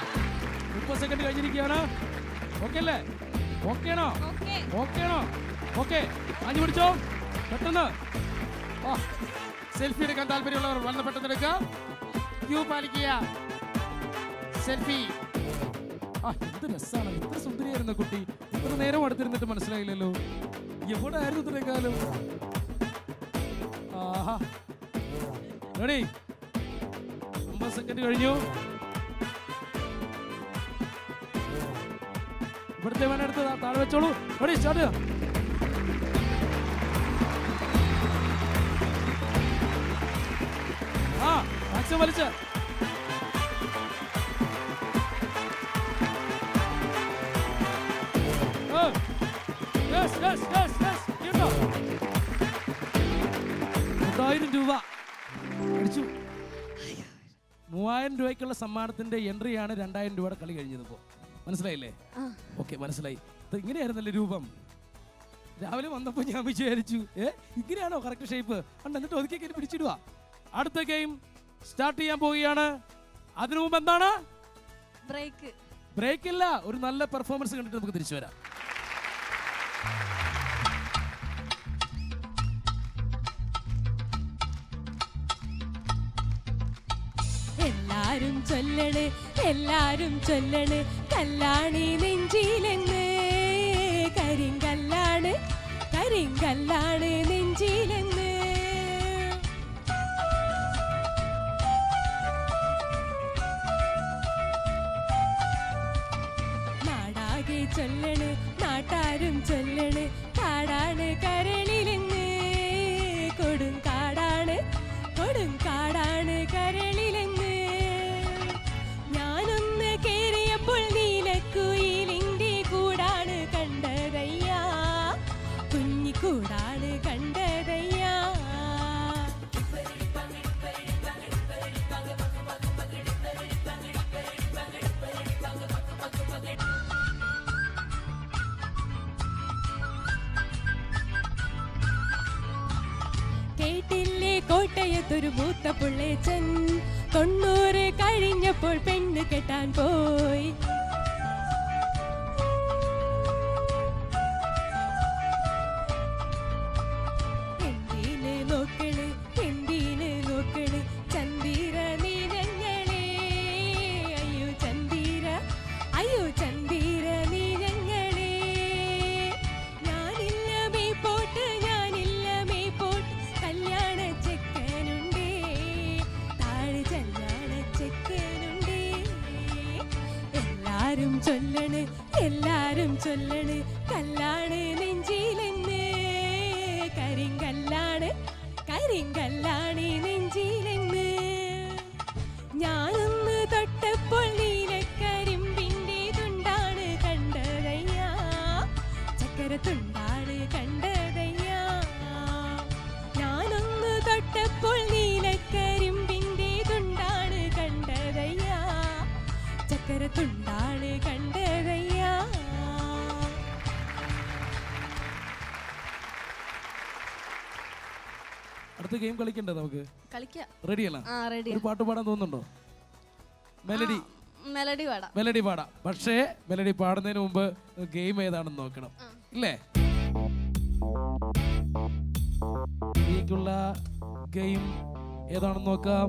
30 സെക്കൻഡ് കഴിഞ്ഞിരിക്കുകയാണ്. ഓക്കെ അല്ലേ? ഓക്കെ ആണോ? ഓക്കെ, ആഞ്ഞു പിടിച്ചോ പെട്ടെന്ന്. സെൽഫി എടുക്കാൻ താല്പര്യമുള്ളവർ വളരെ പെട്ടെന്ന് എടുക്കുക. ക്യൂ പാലിക്കുക. സെൽഫി. എന്ത് രസമാണ്, ഇത്ര സുന്ദരിയായിരുന്ന കുട്ടി ഇത്ര നേരം അടുത്തിരുന്നിട്ട് മനസ്സിലായില്ലല്ലോ. എവിടെ ആയിരുന്നു ഇത്രയും കാലം? ആഹാ, റെഡി? 50 സെക്കൻഡ് കഴിഞ്ഞു. ഇവിടുത്തെ വേണം എടുത്ത് താഴെ വെച്ചോളൂ. റെഡി, സ്റ്റാർട്ട് ചെയ്യാം. മാക്സിമം വലിച്ച. രൂപ അടിച്ചു. 3000 രൂപയ്ക്കുള്ള സമ്മാനത്തിന്റെ എൻട്രിയാണ് 2000 രൂപയുടെ കളി കഴിഞ്ഞതിപ്പോ. മനസ്സിലായില്ലേ? ഓക്കെ, മനസ്സിലായി. ഇങ്ങനെയായിരുന്നല്ലേ രൂപം? രാവിലെ വന്നപ്പോ ഞാൻ വിചാരിച്ചു ഇങ്ങനെയാണോ കറക്റ്റ് ഷേപ്പ്? എന്നിട്ട് ഒതുക്കി പിടിച്ചിടുക. അടുത്ത ഗെയിം സ്റ്റാർട്ട് ചെയ്യാൻ പോവുകയാണ്. അതിനു മുമ്പ് എന്താണ്? ബ്രേക്ക് ഇല്ല. ഒരു നല്ല പെർഫോമൻസ് കണ്ടിട്ട് നമുക്ക് തിരിച്ചു വരാം. എല്ലാരും ചൊല്ലണ് കല്ലാണി നെഞ്ചിലെന്ന്, കരിങ്കല്ലാണ് നെഞ്ചിലെന്ന്. നാടാകെ ചൊല്ലണ്, നാട്ടാരും ചൊല്ലണ് കാടാണ് കരളിലെന്ന്, കൊടുങ്കാടാണ് കരളിലെന്ന്. ഞാനൊന്ന് കേറിയപ്പോൾ നീലക്കുയിലിന്റെ കൂടാണ് കണ്ടതയ്യാ, കുഞ്ഞിക്കൂടാണ് കണ്ടതയ്യാ. കേട്ടില്ലേ കോട്ടയത്തൊരു മൂത്ത പുള്ളേച്ചൻ, 90 കഴിഞ്ഞപ്പോൾ പെണ്ണ് കെട്ടാൻ പോയി. എന്തിന് നോക്കണ് ചന്ദിര നീനങ്ങളെ, അയ്യോ ചന്ദിര നീനങ്ങളെ. ഞാനില്ല മേപ്പോട്ട് കല്യാണ ചെക്കനുണ്ടേ, താഴെ കല്യാണ ചെക്കനുണ്ടേ. എല്ലാരും ചൊല്ലണ് കല്ലാണ് നെഞ്ചിലെന്ന്, കരിങ്കല്ലാണ് നെഞ്ചിലെന്ന്. അടുത്ത ഗെയിം കളിക്കണ്ടേ നമുക്ക്? കളിക്കാം. റെഡിയല്ല? ആ റെഡി. ഒരു പാട്ട് പാടാൻ തോന്നുന്നുണ്ടോ? മെലഡി മെലഡി പാടാം. മെലഡി പാടാം. പക്ഷേ മെലഡി പാടുന്നതിന് മുമ്പ് ഗെയിം ഏതാണെന്ന് നോക്കണം, ഇല്ലേ? ഇതിലേക്കുള്ള ഗെയിം ഏതാണെന്ന് നോക്കാം.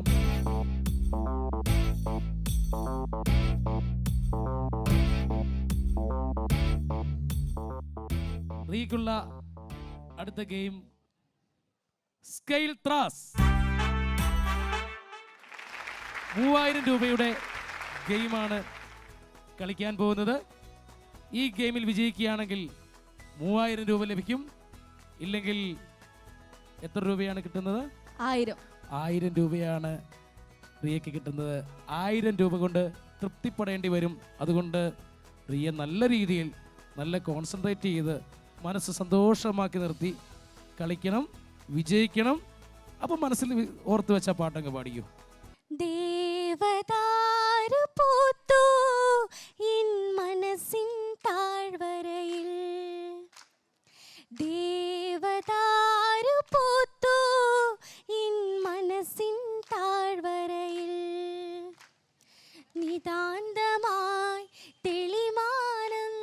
റീക്കുള്ള അടുത്ത ഗെയിം സ്കെയിൽ ത്രാസ്. 3000 രൂപയുടെ ഗെയിമാണ് കളിക്കാൻ പോകുന്നത്. ഈ ഗെയിമിൽ വിജയിക്കുകയാണെങ്കിൽ 3000 രൂപ ലഭിക്കും. ഇല്ലെങ്കിൽ എത്ര രൂപയാണ് കിട്ടുന്നത്? 1000 രൂപയാണ് റിയയ്ക്ക് കിട്ടുന്നത്. 1000 രൂപ കൊണ്ട് തൃപ്തിപ്പെടേണ്ടി വരും. അതുകൊണ്ട് റിയ നല്ല രീതിയിൽ നല്ല കോൺസെൻട്രേറ്റ് ചെയ്ത് മനസ്സ് സന്തോഷമാക്കി നിർത്തി കളിക്കണം, വിജയിക്കണം. അപ്പം മനസ്സിൽ ഓർത്ത് വെച്ച പാട്ടങ്ങ് പാടിക്കും. ദേവദാരു പൂത്തു ഇൻ മനസ്സിൻ താഴ്വരയിൽ, ദേവദാരു പൂത്തു ഇൻ മനസ്സിൻ താഴ്വരയിൽ, നിതാന്തമായി തെളിമാനം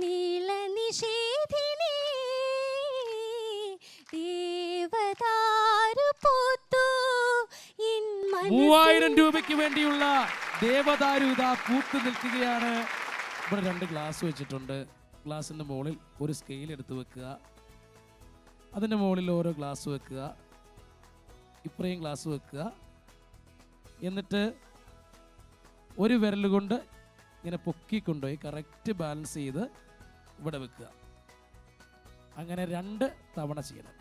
നീലനിഷേധിനി, ദേവദാരു പൂത്തു ഇൻ 3000 രൂപയ്ക്ക് വേണ്ടിയുള്ള ദേവദാരു ഇതാ പൂത്തു നിൽക്കുകയാണ്. ഇവിടെ 2 ഗ്ലാസ് വെച്ചിട്ടുണ്ട്. ഗ്ലാസിന്റെ മുകളിൽ ഒരു സ്കെയിൽ എടുത്ത് വെക്കുക. അതിന്റെ മുകളിൽ ഓരോ ഗ്ലാസ് വെക്കുക. ഇപ്പറയും ഗ്ലാസ് വെക്കുക. എന്നിട്ട് ഒരു വിരൽ കൊണ്ട് ഇങ്ങനെ പൊക്കിക്കൊണ്ടുപോയി കറക്റ്റ് ബാലൻസ് ചെയ്ത് ഇവിടെ വെക്കുക. അങ്ങനെ 2 തവണ ചെയ്യണം.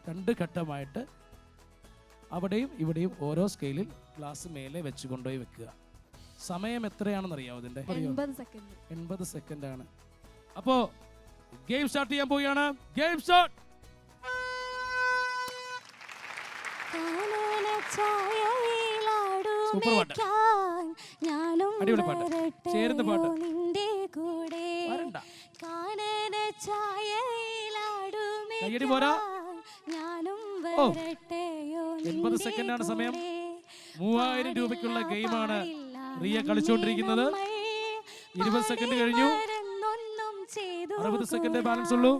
2 ഘട്ടമായിട്ട് അവിടെയും ഇവിടെയും ഓരോ സ്കെയിലിൽ ഗ്ലാസ് മേലെ വെച്ച് കൊണ്ടുപോയി വെക്കുക. സമയം എത്രയാണെന്ന് അറിയാമോ? ഇതിന്റെ 80 സെക്കൻഡ് ആണ്. അപ്പോ ഗെയിം സ്റ്റാർട്ട് ചെയ്യാൻ പോവുകയാണ്. Game start. സൂപ്പർ പാട്ട്, അടിപൊളി പാട്ട്, ചേരുന്ന പാട്ട്. വരണ്ട, കയ്യടി പോരാ. 80 സെക്കൻഡാണ് സമയം. 3000 രൂപയ്ക്കുള്ള ഗെയിമാണ് റിയ കളിച്ചുകൊണ്ടിരിക്കുന്നത്. 20 സെക്കൻഡ് കഴിഞ്ഞു. 60 സെക്കൻഡ് ബാലൻസ് ഉള്ളൂ.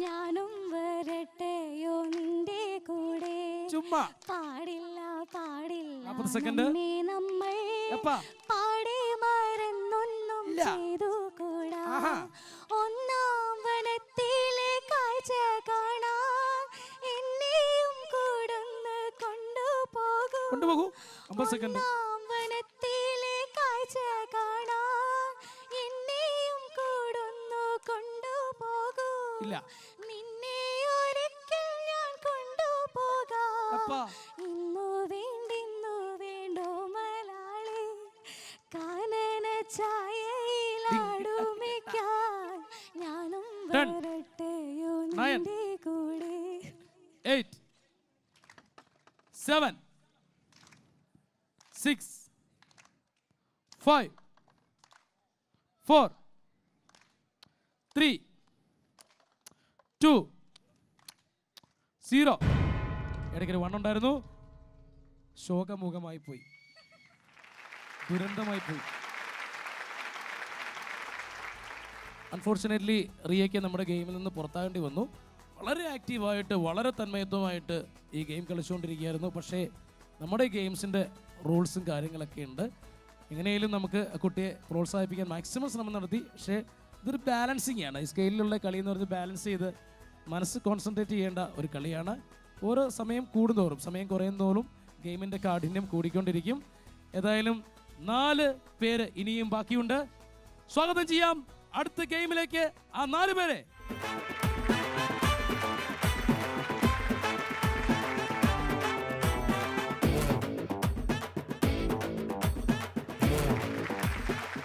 ഞാനും വരട്ടെയോ നിന്റെ കൂടെ, ചുമ്മാ പാടില്ല പാടില്ല 40 സെക്കൻഡ്. നമ്മൾ പാടി മറന്നൊന്നും ചെയ്തു കൂടാ, ഒന്നാം വനത്തിലെ കാഴ്ച കാണാൻ എന്നെയും കൂടൊന്ന് കൊണ്ടുപോകൂ. 50 സെക്കൻഡ്. ഒന്നാം വനത്തിലെ കാഴ്ച കാണാൻ എന്നെയും കൂടൊന്ന് കൊണ്ടുപോകൂ. ഇല്ല, നിന്നെ ഒരിക്കൽ ഞാൻ കൊണ്ടുപോകാം. ഇന്നു വേണ്ടോ മലാളി, കാനന ഛായയിലാടുമിക്കാൻ ഞാനും വരട്ടെയോ നിന്റെ കൂടെ. 8 7 6 5 4 3 2 0. ഇടയ്ക്കൊരു 1 ഉണ്ടായിരുന്നു. ശോകമുഖമായി പോയി, ദുരന്തമായി പോയി. അൺഫോർച്ചുനേറ്റ്ലി റിയയ്ക്ക് നമ്മുടെ ഗെയിമിൽ നിന്ന് പുറത്താകേണ്ടി വന്നു. വളരെ ആക്റ്റീവായിട്ട് വളരെ തന്മയത്വമായിട്ട് ഈ ഗെയിം കളിച്ചുകൊണ്ടിരിക്കുകയായിരുന്നു. പക്ഷേ നമ്മുടെ ഗെയിംസിൻ്റെ റൂൾസും കാര്യങ്ങളൊക്കെ ഉണ്ട്. എങ്ങനെയും നമുക്ക് കുട്ടിയെ പ്രോത്സാഹിപ്പിക്കാൻ മാക്സിമം ശ്രമം നടത്തി. പക്ഷേ ഇതൊരു ബാലൻസിങ് ആണ്. ഈ സ്കെയിലിലുള്ള കളി എന്ന് പറഞ്ഞ് ബാലൻസ് ചെയ്ത് മനസ്സ് കോൺസെൻട്രേറ്റ് ചെയ്യേണ്ട ഒരു കളിയാണ്. ഓരോ സമയം കൂടുന്തോറും, സമയം കുറയുന്നതോറും ഗെയിമിൻ്റെ കാഠിന്യം കൂടിക്കൊണ്ടിരിക്കും. ഏതായാലും 4 പേര് ഇനിയും ബാക്കിയുണ്ട്. സ്വാഗതം ചെയ്യാം അടുത്ത ഗെയിമിലേക്ക് ആ 4 പേരെ.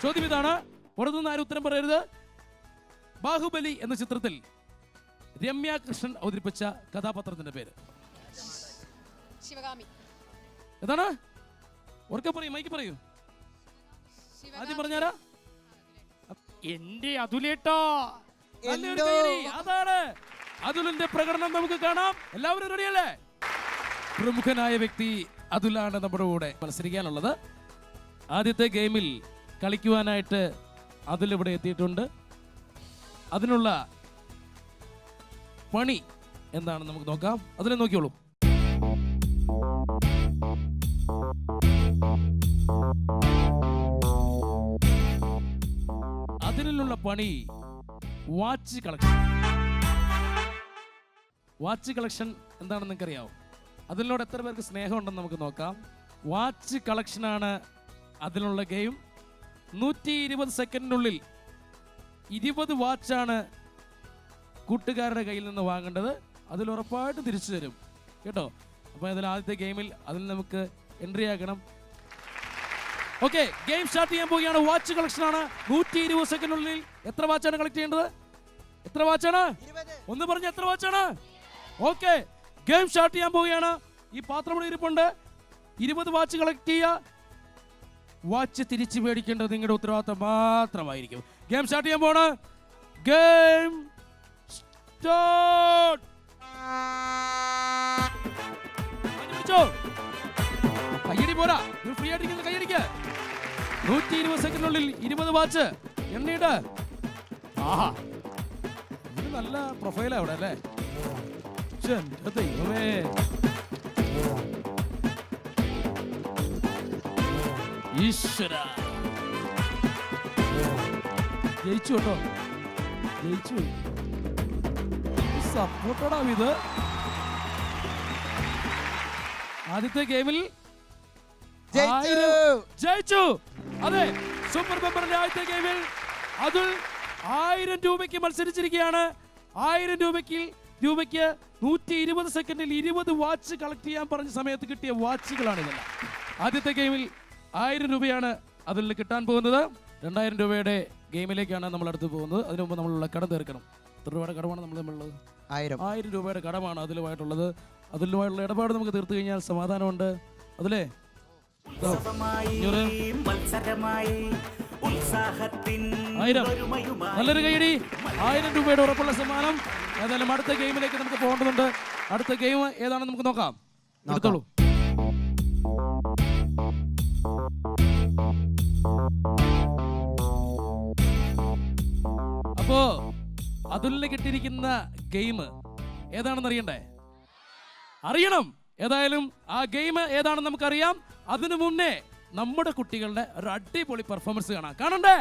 ചോദ്യം ഇതാണ്, പുറത്തുനിന്ന് ആരും ഉത്തരം പറയരുത്. ബാഹുബലി എന്ന ചിത്രത്തിൽ രമ്യ കൃഷ്ണൻ അവതരിപ്പിച്ച കഥാപാത്രത്തിന്റെ പേര് ശിവകാമി. ഏതാണ്? ഉറക്കെ പറയൂ, മൈക്ക് പറയൂ. ആദ്യം പറഞ്ഞാരാ? എന്റെ അതുലേട്ടാ, നല്ലൊരു കൈയടി. അതാണ് അതുലിന്റെ പ്രകടനം നമുക്ക് കാണാം. എല്ലാവരും റെഡിയല്ലേ? പ്രമുഖനായ വ്യക്തി അതുലാണ് നമ്മുടെ കൂടെ മത്സരിക്കാനുള്ളത്. ആദ്യത്തെ ഗെയിമിൽ കളിക്കുവാനായിട്ട് അതുൽ ഇവിടെ എത്തിയിട്ടുണ്ട്. അതിനുള്ള പണി എന്താണെന്ന് നമുക്ക് നോക്കാം. അതിനെ നോക്കിയോളൂ. അതിനുള്ള പണി വാച്ച് കളക്ഷൻ. വാച്ച് കളക്ഷൻ എന്താണെന്ന് നിങ്ങൾക്ക് അറിയാവോ? അതിനോട് എത്ര പേർക്ക് സ്നേഹമുണ്ടെന്ന് നമുക്ക് നോക്കാം. വാച്ച് കളക്ഷനാണ് അതിനുള്ള ഗെയിം. 120 സെക്കൻഡിനുള്ളിൽ 20 വാച്ചാണ് കൂട്ടുകാരുടെ കയ്യിൽ നിന്ന് വാങ്ങേണ്ടത്. അതിൽ ഉറപ്പായിട്ട് തിരിച്ചു തരും കേട്ടോ. അപ്പോൾ അതിൽ ആദ്യത്തെ ഗെയിമിൽ അതിൽ നമുക്ക് എൻട്രി ആക്കണം. ഓക്കെ, ഗെയിം സ്റ്റാർട്ട് ചെയ്യാൻ പോവുകയാണ്. വാച്ച് കളക്ഷൻ ആണ്. 120 സെക്കൻഡിനുള്ളിൽ എത്ര വാച്ചാണ് കളക്ട് ചെയ്യേണ്ടത്? എത്ര വാച്ചാണ്? ഒന്ന് പറഞ്ഞ എത്ര വാച്ചാണ്? ഓക്കെ, ഗെയിം സ്റ്റാർട്ട് ചെയ്യാൻ പോവുകയാണ്. ഈ പാത്രം ഇവിടെ ഇരിപ്പുണ്ട്. 20 വാച്ച് കളക്ട് ചെയ്യുക. വാച്ച് തിരിച്ചു മേടിക്കേണ്ടത് നിങ്ങളുടെ ഉത്തരവാദിത്തം മാത്രമായിരിക്കും. ഗെയിം സ്റ്റാർട്ട് ചെയ്യാൻ പോവാണ്. Game start. കയ്യടി പോരാ, ഫ്രീ ആയിട്ടിരിക്കുന്ന കയ്യടിക്ക്. 120 സെക്കൻഡിനുള്ളിൽ 20 വാച്ച് എണ്ണീട്. ആഹാ, ഇത് നല്ല പ്രൊഫൈലാ അവിടെ അല്ലേ? ദൈവമേ, ഈശ്വര, ജയിച്ചു കേട്ടോ, ജയിച്ചു. സപ്പോർട്ടോടാ ഇത്. ആദ്യത്തെ ഗെയിമിൽ ജയിച്ചു. അതെ, സൂപ്പർ മെമ്പറിന്റെ ആദ്യത്തെ ഗെയിമിൽ അതുൽ 1000 രൂപയ്ക്ക് മത്സരിച്ചിരിക്കുകയാണ്. 1000 രൂപയ്ക്ക് 120 സെക്കൻഡിൽ 20 വാച്ച് കളക്ട് ചെയ്യാൻ പറഞ്ഞ സമയത്ത് കിട്ടിയ വാച്ചുകളാണ് ഇതെല്ലാം. ആദ്യത്തെ ഗെയിമിൽ 1000 രൂപയാണ് അതിൽ കിട്ടാൻ പോകുന്നത്. 2000 രൂപയുടെ ഗെയിമിലേക്കാണ് നമ്മൾ അടുത്ത് പോകുന്നത്. അതിനു മുമ്പ് നമ്മളുള്ള കടം തീർക്കണം. എത്ര രൂപയുടെ കടമാണ് നമ്മളുള്ളത്? 1000 രൂപയുടെ കടമാണ് അതിലുമായിട്ടുള്ളത്. അതിലുമായിട്ടുള്ള ഇടപാട് നമുക്ക് തീർത്തു കഴിഞ്ഞാൽ സമാധാനമുണ്ട്. അതിലേ നല്ലൊരു കൈയടി. 1000 രൂപയുടെ ഉറപ്പുള്ള സമ്മാനം. ഏതായാലും അടുത്ത ഗെയിമിലേക്ക് നമുക്ക് പോകേണ്ടതുണ്ട്. അടുത്ത ഗെയിം ഏതാണെന്ന് നമുക്ക് നോക്കാം. എടുത്തോളൂ. അപ്പോ അതുലിന് കിട്ടിയിരിക്കുന്ന ഗെയിം ഏതാണെന്ന് അറിയണ്ടേ? അറിയണം. ഏതായാലും ആ ഗെയിം ഏതാണെന്ന് നമുക്കറിയാം. അതിനു മുന്നേ നമ്മുടെ കുട്ടികളുടെ ഒരു അടിപൊളി പെർഫോമൻസ് കാണണ്ടേ?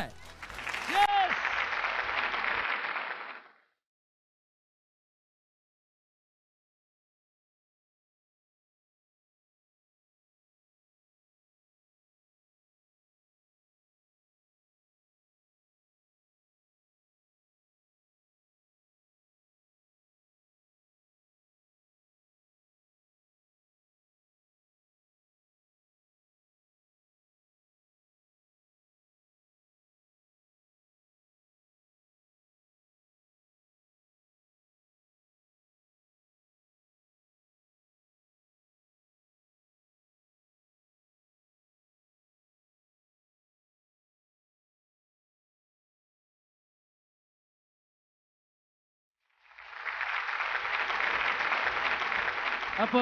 അപ്പോ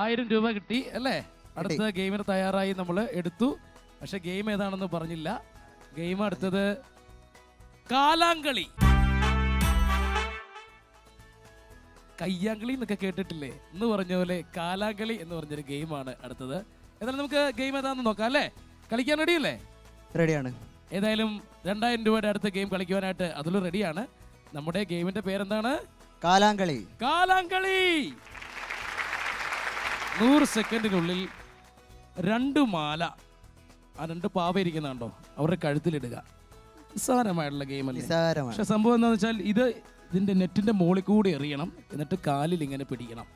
1000 രൂപ കിട്ടി അല്ലേ? അടുത്ത ഗെയിമിന് തയ്യാറായി നമ്മൾ എടുത്തു. പക്ഷെ ഗെയിം ഏതാണെന്ന് പറഞ്ഞില്ല. ഗെയിം അടുത്തത് കാലാങ്കളി. കയ്യാങ്കളി എന്നൊക്കെ കേട്ടിട്ടില്ലേ എന്ന് പറഞ്ഞ പോലെ കാലാങ്കളി എന്ന് പറഞ്ഞൊരു ഗെയിമാണ് അടുത്തത്. ഏതായാലും നമുക്ക് ഗെയിം ഏതാണെന്ന് നോക്കാം അല്ലേ? കളിക്കാൻ റെഡിയല്ലേ? റെഡിയാണ്. ഏതായാലും 2000 രൂപയുടെ അടുത്ത ഗെയിം കളിക്കുവാനായിട്ട് അതിലും റെഡിയാണ്. നമ്മുടെ ഗെയിമിന്റെ പേരെന്താണ്? കാലാങ്കളി. കാലാങ്കളി. 100 സെക്കൻഡിനുള്ളിൽ 2 മാല, ആ 2 പാവ ഇരിക്കുന്നുണ്ടോ, അവരുടെ കഴുത്തിലിടുക. നിസ്സാരമായിട്ടുള്ള ഗെയിം അല്ലേ? പക്ഷെ സംഭവം എന്താണെന്ന് വെച്ചാൽ ഇതിന്റെ നെറ്റിന്റെ മുകളിൽ കൂടി എറിയണം. എന്നിട്ട് കാലിൽ ഇങ്ങനെ പിടിക്കണം.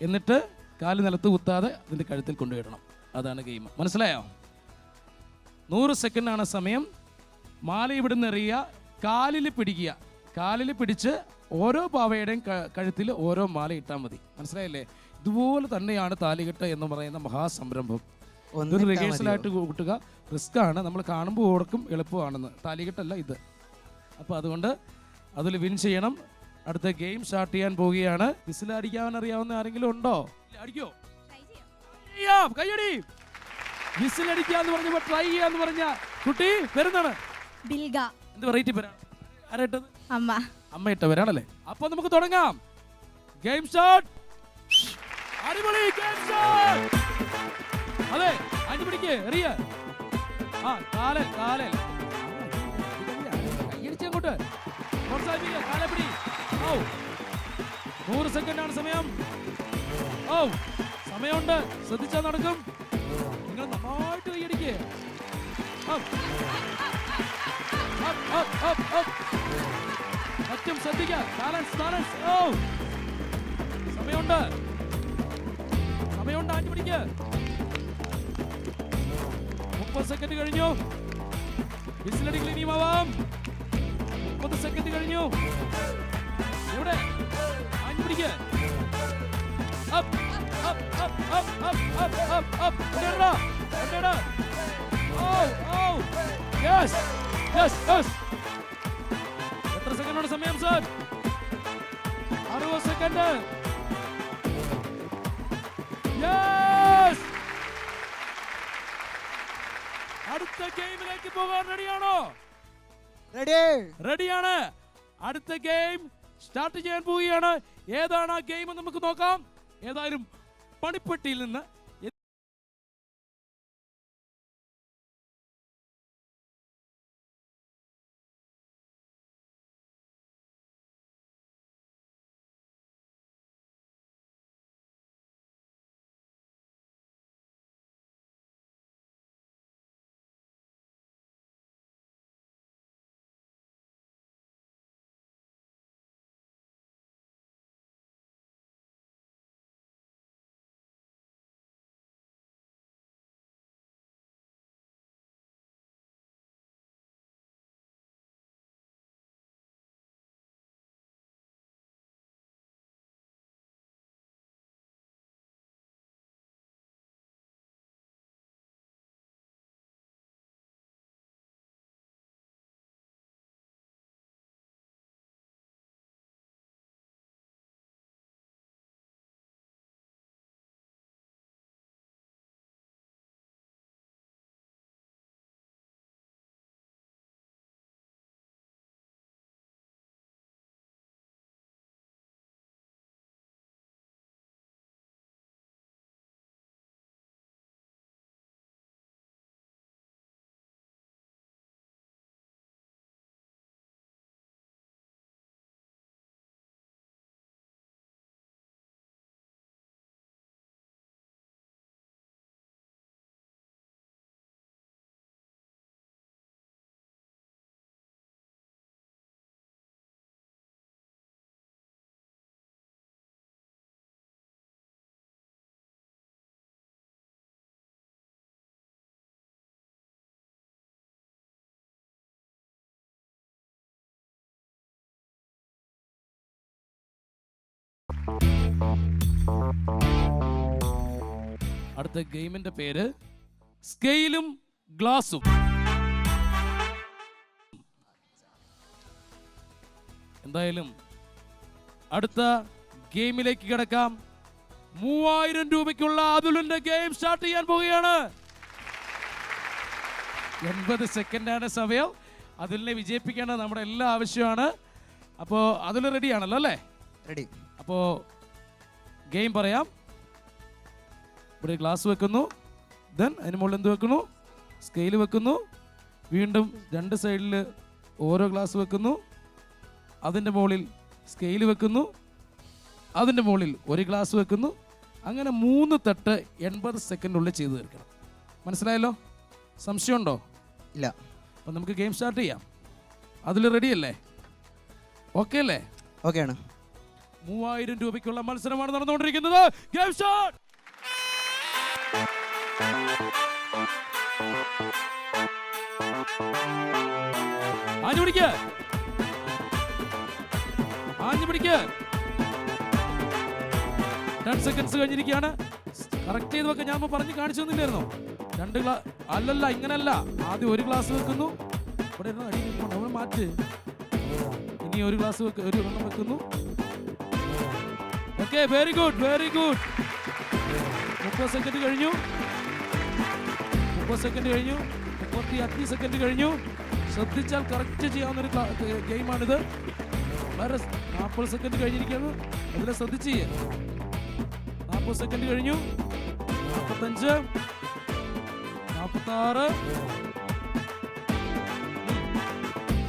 എന്നിട്ട് കാല് നിലത്ത് കുത്താതെ ഇതിന്റെ കഴുത്തിൽ കൊണ്ടുപോയിടണം. അതാണ് ഗെയിം. മനസ്സിലായോ? 100 സെക്കൻഡാണ് സമയം. മാല ഇവിടുന്ന് എറിയുക, കാലിൽ പിടിക്കുക. കാലിൽ പിടിച്ച് ഓരോ പാവയുടെയും കഴുത്തിൽ ഓരോ മാല ഇട്ടാൽ മതി. മനസ്സിലായില്ലേ? ഇതുപോലെ തന്നെയാണ് താലികെട്ട് എന്ന് പറയുന്ന മഹാസംരംഭം. ഇതൊരു റിഹേഴ്സലായിട്ട് കൂട്ടുക. റിസ്ക് ആണ്. നമ്മൾ കാണുമ്പോൾ ഓർക്കും എളുപ്പമാണെന്ന്. താലികെട്ടല്ല ഇത്. അപ്പോൾ അതുകൊണ്ട് അതിൽ വിൻ ചെയ്യണം. അടുത്ത ഗെയിം സ്റ്റാർട്ട് ചെയ്യാൻ പോവുകയാണ്. വിസിൽ അടിക്കാൻ അറിയാവുന്ന ആരെങ്കിലും ഉണ്ടോ? അടിക്കോ? ചെയ്യാം, കയ്യടി. വിസിൽ അടിക്കാന്ന് പറഞ്ഞപ്പോ ട്രൈ ചെയ്യാന്ന് പറഞ്ഞ കുട്ടി വരുന്നാണ് ബിൽഗ. എന്ത് വെറൈറ്റി പേരാണ്? ആരായിട്ടത്? അമ്മ. അമ്മ ഇട്ടവരാണല്ലേ. അപ്പൊ നമുക്ക് തുടങ്ങാം. Game start. അടിപൊളി ഗെയിം സ്റ്റാർട്ട്. അതെ, അഞ്ചു പിടിക്ക് എറിയ. ആ കാലൽ കാലൽ കയ്യടിച്ചങ്ങോട്ട് പ്രോത്സാഹിപ്പിക്കുക. കാലപ്പിടി. ഓ 100 സെക്കൻഡാണ് സമയം. ഓ സമയമുണ്ട്, ശ്രദ്ധിച്ചാൽ നടക്കും. നിങ്ങൾ നന്നായിട്ട് കൈയടിക്കുക. മറ്റും ശ്രദ്ധിക്കുക. Balance balance. ഓ സമയമുണ്ട്, സമയമുണ്ട്. അഞ്ചു പിടിക്ക്. 30 സെക്കൻഡ് കഴിഞ്ഞു. വിസിലടികൾ ഇനിയുമാവാം. 30 സെക്കൻഡ് കഴിഞ്ഞു. എവിടെ? അഞ്ചു പിടിക്ക്. Up up up up up up up. കൊണ്ടുവരടാ, കൊണ്ടുവരടാ. ഓ ഓ യെസ് യെസ് യെസ്. എത്ര സെക്കൻഡാണ് സമയം സർ? 60 സെക്കൻഡ്. യെസ്. അടുത്ത ഗെയിമിലേക്ക് പോകാൻ റെഡിയാണോ? റെഡിയാണ്. അടുത്ത ഗെയിം സ്റ്റാർട്ട് ചെയ്യാൻ പോവുകയാണ്. ഏതാണ് ആ ഗെയിം നമുക്ക് നോക്കാം. ഏതായാലും പണിപ്പെട്ടിയിൽ നിന്ന് അടുത്ത ഗെയിമിന്റെ പേര് സ്കെയിലും ഗ്ലാസും. എന്തായാലും അടുത്ത ഗെയിമിലേക്ക് കിടക്കാം. 3000 രൂപയ്ക്കുള്ള അതുലിന്റെ ഗെയിം സ്റ്റാർട്ട് ചെയ്യാൻ പോവുകയാണ്. 80 സെക്കൻഡാണ് സമയം. അതുലിനെ വിജയിപ്പിക്കേണ്ടത് നമ്മുടെ എല്ലാ ആവശ്യമാണ്. അപ്പോൾ അതുൽ റെഡി ആണല്ലോ അല്ലേ? റെഡി. അപ്പോൾ ഗെയിം പറയാം. ഇവിടെ ഗ്ലാസ് വെക്കുന്നു, ദെൻ അതിന് മുകളിൽ എന്ത് വെക്കുന്നു? സ്കെയിൽ വെക്കുന്നു. വീണ്ടും രണ്ട് സൈഡിൽ ഓരോ ഗ്ലാസ് വെക്കുന്നു. അതിൻ്റെ മുകളിൽ സ്കെയിൽ വെക്കുന്നു. അതിൻ്റെ മുകളിൽ ഒരു ഗ്ലാസ് വെക്കുന്നു. അങ്ങനെ 3 തട്ട് 80 സെക്കൻഡിനുള്ളിൽ ചെയ്ത് തീർക്കണം. മനസ്സിലായല്ലോ? സംശയമുണ്ടോ? ഇല്ല. അപ്പം നമുക്ക് ഗെയിം സ്റ്റാർട്ട് ചെയ്യാം. അതിൽ റെഡി അല്ലേ? ഓക്കെ അല്ലേ? ഓക്കെ ആണ്. 3000 രൂപയ്ക്കുള്ള മത്സരമാണ് നടന്നുകൊണ്ടിരിക്കുന്നത്. Game start. ആഞ്ഞു പിടിക്ക്, ആഞ്ഞു പിടിക്ക്. 10 സെക്കൻഡ്സ് കഴിഞ്ഞിരിക്കുകയാണ്. കറക്റ്റ് ചെയ്ത് വെക്കാൻ ഞാൻ പറഞ്ഞു കാണിച്ചു തന്നില്ലായിരുന്നോ? 2 ഗ്ലാസ് അല്ലല്ല, ഇങ്ങനല്ല. ആദ്യം ഒരു ഗ്ലാസ് വെക്കുന്നു. ഇവിടെ അടി മാറ്റ്. ഇനി ഒരു ഗ്ലാസ് ഒരു എണ്ണം വെക്കുന്നു. Okay, very good, very good. 30 second കഴിഞ്ഞു. 30 സെക്കൻഡ് കഴിഞ്ഞു. 35 സെക്കൻഡ് കഴിഞ്ഞു. ശ്രദ്ധിച്ചാൽ കറക്റ്റ് ചെയ്യാവുന്നൊരു ഗെയിമാണിത്. വളരെ 40 സെക്കൻഡ് കഴിഞ്ഞിരിക്കുന്നു. അതിനെ ശ്രദ്ധിച്ച് ചെയ്യുക. 40 സെക്കൻഡ് കഴിഞ്ഞു. 45, 46.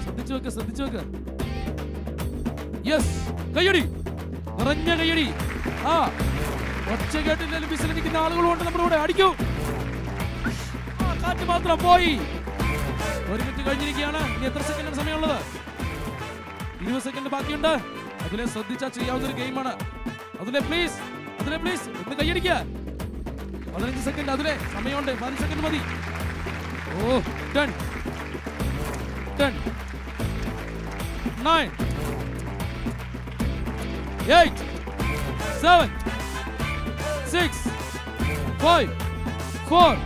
ശ്രദ്ധിച്ചു വെക്ക, ശ്രദ്ധിച്ചു വെക്ക. യെസ്, കയ്യടി, നിറഞ്ഞ കയ്യടി. ആ, ഒച്ച കേട്ടില്ലെങ്കിലും വിസിലടിക്കുന്ന ആളുകളുണ്ട് നമ്മുടെ കൂടെ. അടിക്കൂ. ആ, കാറ്റ് മാത്രം പോയി. 1 മിനിറ്റ് കഴിഞ്ഞിരിക്കുകയാണ്. ഇനി എത്ര സെക്കൻഡ് സമയമുള്ളത്? 20 സെക്കൻഡ് ബാക്കിയുണ്ട്. അതിലെ ശ്രദ്ധിച്ചാൽ ചെയ്യാവുന്ന ഒരു ഗെയിമാണ്. അതിലെ പ്ലീസ്, അതിലെ പ്ലീസ് ഒന്ന് കൈയടിക്കുക. 15 സെക്കൻഡ്. അതിലെ സമയമുണ്ട്. 10 സെക്കൻഡ് മതി. ഓ, 10, 10, 9, 8, 7, 6, 5, 4,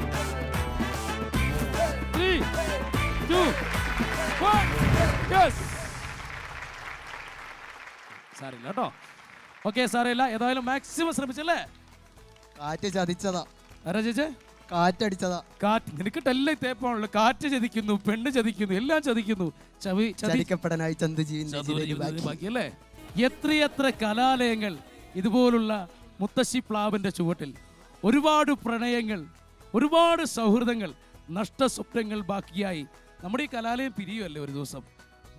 3, 2, 1. യെസ്, സാറില്ല കേട്ടോ. ഓക്കെ, സാറില്ല. ഏതായാലും മാക്സിമം ശ്രമിച്ചല്ലേ? കാറ്റ് ചതിച്ചതാ. ആരാ ചേച്ചേ? കാറ്റടിച്ചതാ. കാറ്റ്. നിനക്കിട്ടെല്ലാം തേപ്പാണല്ലോ. കാറ്റ് ചതിക്കുന്നു, പെണ്ണ് ചതിക്കുന്നു, എല്ലാം ചതിക്കുന്നു. ചതിക്കപ്പെടാനായി ചന്ത് ചെയ്യുന്ന ബാക്കിയല്ലേ? എത്രയെത്ര കലാലയങ്ങൾ ഇതുപോലുള്ള മുത്തശ്ശി പ്ലാവിന്റെ ചുവട്ടിൽ. ഒരുപാട് പ്രണയങ്ങൾ, ഒരുപാട് സൗഹൃദങ്ങൾ, നഷ്ടസ്വപ്നങ്ങൾ ബാക്കിയായി. നമ്മുടെ ഈ കലാലയം പിരിയുമല്ലേ ഒരു ദിവസം.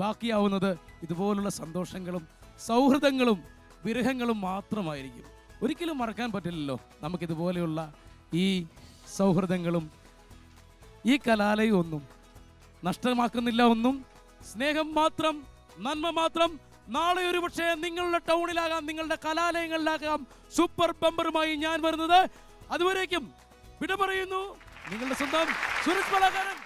ബാക്കിയാവുന്നത് ഇതുപോലുള്ള സന്തോഷങ്ങളും സൗഹൃദങ്ങളും വിരഹങ്ങളും മാത്രമായിരിക്കും. ഒരിക്കലും മറക്കാൻ പറ്റില്ലല്ലോ നമുക്കിതുപോലെയുള്ള ഈ സൗഹൃദങ്ങളും. ഈ കലാലയം ഒന്നും നഷ്ടമാക്കുന്നില്ല. ഒന്നും സ്നേഹം മാത്രം, നന്മ മാത്രം. നാളെ ഒരു പക്ഷേ നിങ്ങളുടെ ടൗണിലാകാം, നിങ്ങളുടെ കലാലയങ്ങളിലാകാം സൂപ്പർ ബമ്പറുമായി ഞാൻ വരുന്നത്. അതുവരേക്കും വിട പറയുന്നു നിങ്ങളുടെ സ്വന്തം സുരേഷ് കലാകാരൻ.